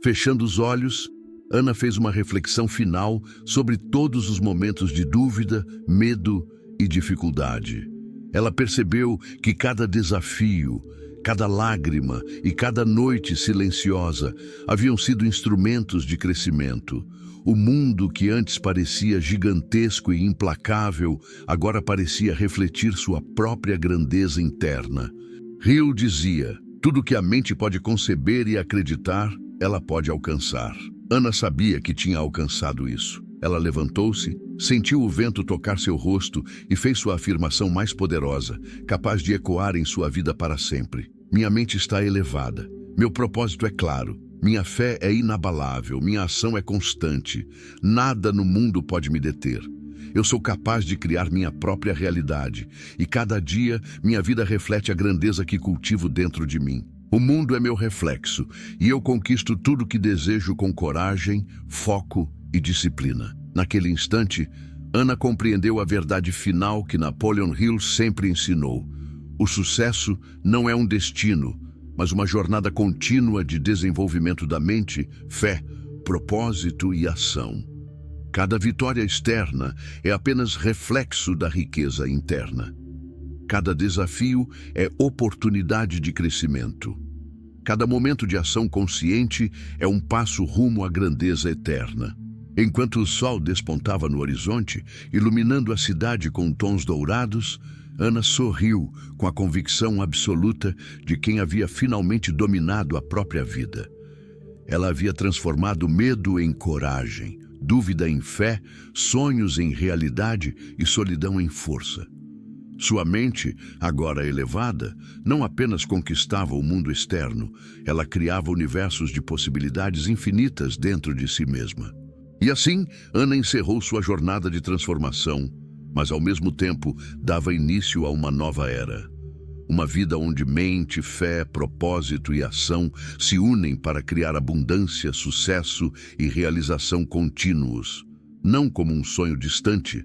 Fechando os olhos, Ana fez uma reflexão final sobre todos os momentos de dúvida, medo e dificuldade. Ela percebeu que cada desafio, cada lágrima e cada noite silenciosa haviam sido instrumentos de crescimento. O mundo que antes parecia gigantesco e implacável, agora parecia refletir sua própria grandeza interna. Hill dizia: tudo que a mente pode conceber e acreditar, ela pode alcançar. Ana sabia que tinha alcançado isso. Ela levantou-se, sentiu o vento tocar seu rosto e fez sua afirmação mais poderosa, capaz de ecoar em sua vida para sempre. Minha mente está elevada. Meu propósito é claro. Minha fé é inabalável. Minha ação é constante. Nada no mundo pode me deter. Eu sou capaz de criar minha própria realidade. E cada dia, minha vida reflete a grandeza que cultivo dentro de mim. O mundo é meu reflexo, e eu conquisto tudo o que desejo com coragem, foco e disciplina. Naquele instante, Ana compreendeu a verdade final que Napoleon Hill sempre ensinou. O sucesso não é um destino, mas uma jornada contínua de desenvolvimento da mente, fé, propósito e ação. Cada vitória externa é apenas reflexo da riqueza interna. Cada desafio é oportunidade de crescimento. Cada momento de ação consciente é um passo rumo à grandeza eterna. Enquanto o sol despontava no horizonte, iluminando a cidade com tons dourados, Ana sorriu com a convicção absoluta de quem havia finalmente dominado a própria vida. Ela havia transformado medo em coragem, dúvida em fé, sonhos em realidade e solidão em força. Sua mente, agora elevada, não apenas conquistava o mundo externo, ela criava universos de possibilidades infinitas dentro de si mesma. E assim, Ana encerrou sua jornada de transformação, mas ao mesmo tempo dava início a uma nova era. Uma vida onde mente, fé, propósito e ação se unem para criar abundância, sucesso e realização contínuos, não como um sonho distante,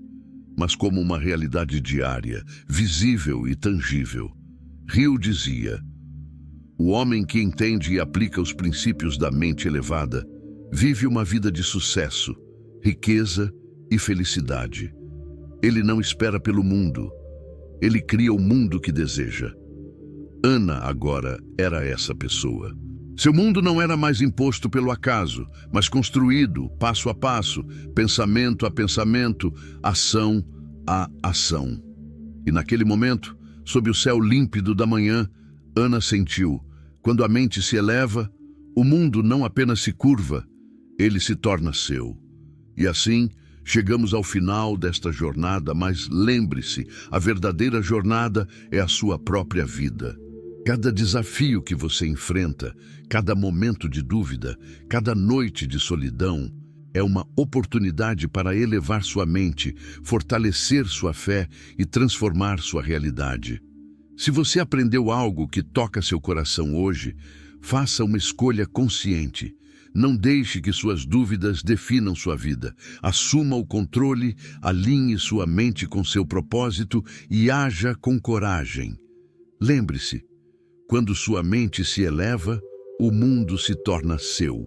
mas como uma realidade diária, visível e tangível. Hill dizia: o homem que entende e aplica os princípios da mente elevada vive uma vida de sucesso, riqueza e felicidade. Ele não espera pelo mundo, ele cria o mundo que deseja. Ana agora era essa pessoa. Seu mundo não era mais imposto pelo acaso, mas construído, passo a passo, pensamento a pensamento, ação a ação. E naquele momento, sob o céu límpido da manhã, Ana sentiu: quando a mente se eleva, o mundo não apenas se curva, ele se torna seu. E assim, chegamos ao final desta jornada, mas lembre-se, a verdadeira jornada é a sua própria vida. Cada desafio que você enfrenta, cada momento de dúvida, cada noite de solidão, é uma oportunidade para elevar sua mente, fortalecer sua fé e transformar sua realidade. Se você aprendeu algo que toca seu coração hoje, faça uma escolha consciente. Não deixe que suas dúvidas definam sua vida. Assuma o controle, alinhe sua mente com seu propósito e haja com coragem. Lembre-se, quando sua mente se eleva, o mundo se torna seu.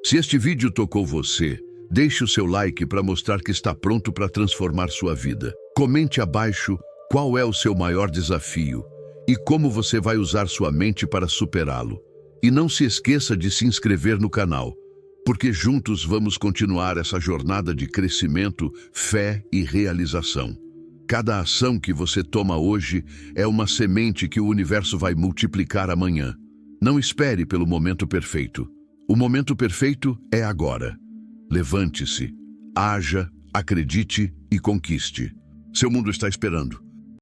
Se este vídeo tocou você, Deixe o seu like para mostrar que está pronto para transformar sua vida. Comente abaixo qual é o seu maior desafio e como você vai usar sua mente para superá-lo. E não se esqueça de se inscrever no canal, porque juntos vamos continuar essa jornada de crescimento, fé e realização. Cada ação que você toma hoje é uma semente que o universo vai multiplicar amanhã. Não espere pelo momento perfeito. O momento perfeito é agora. Levante-se, haja, acredite e conquiste. Seu mundo está esperando.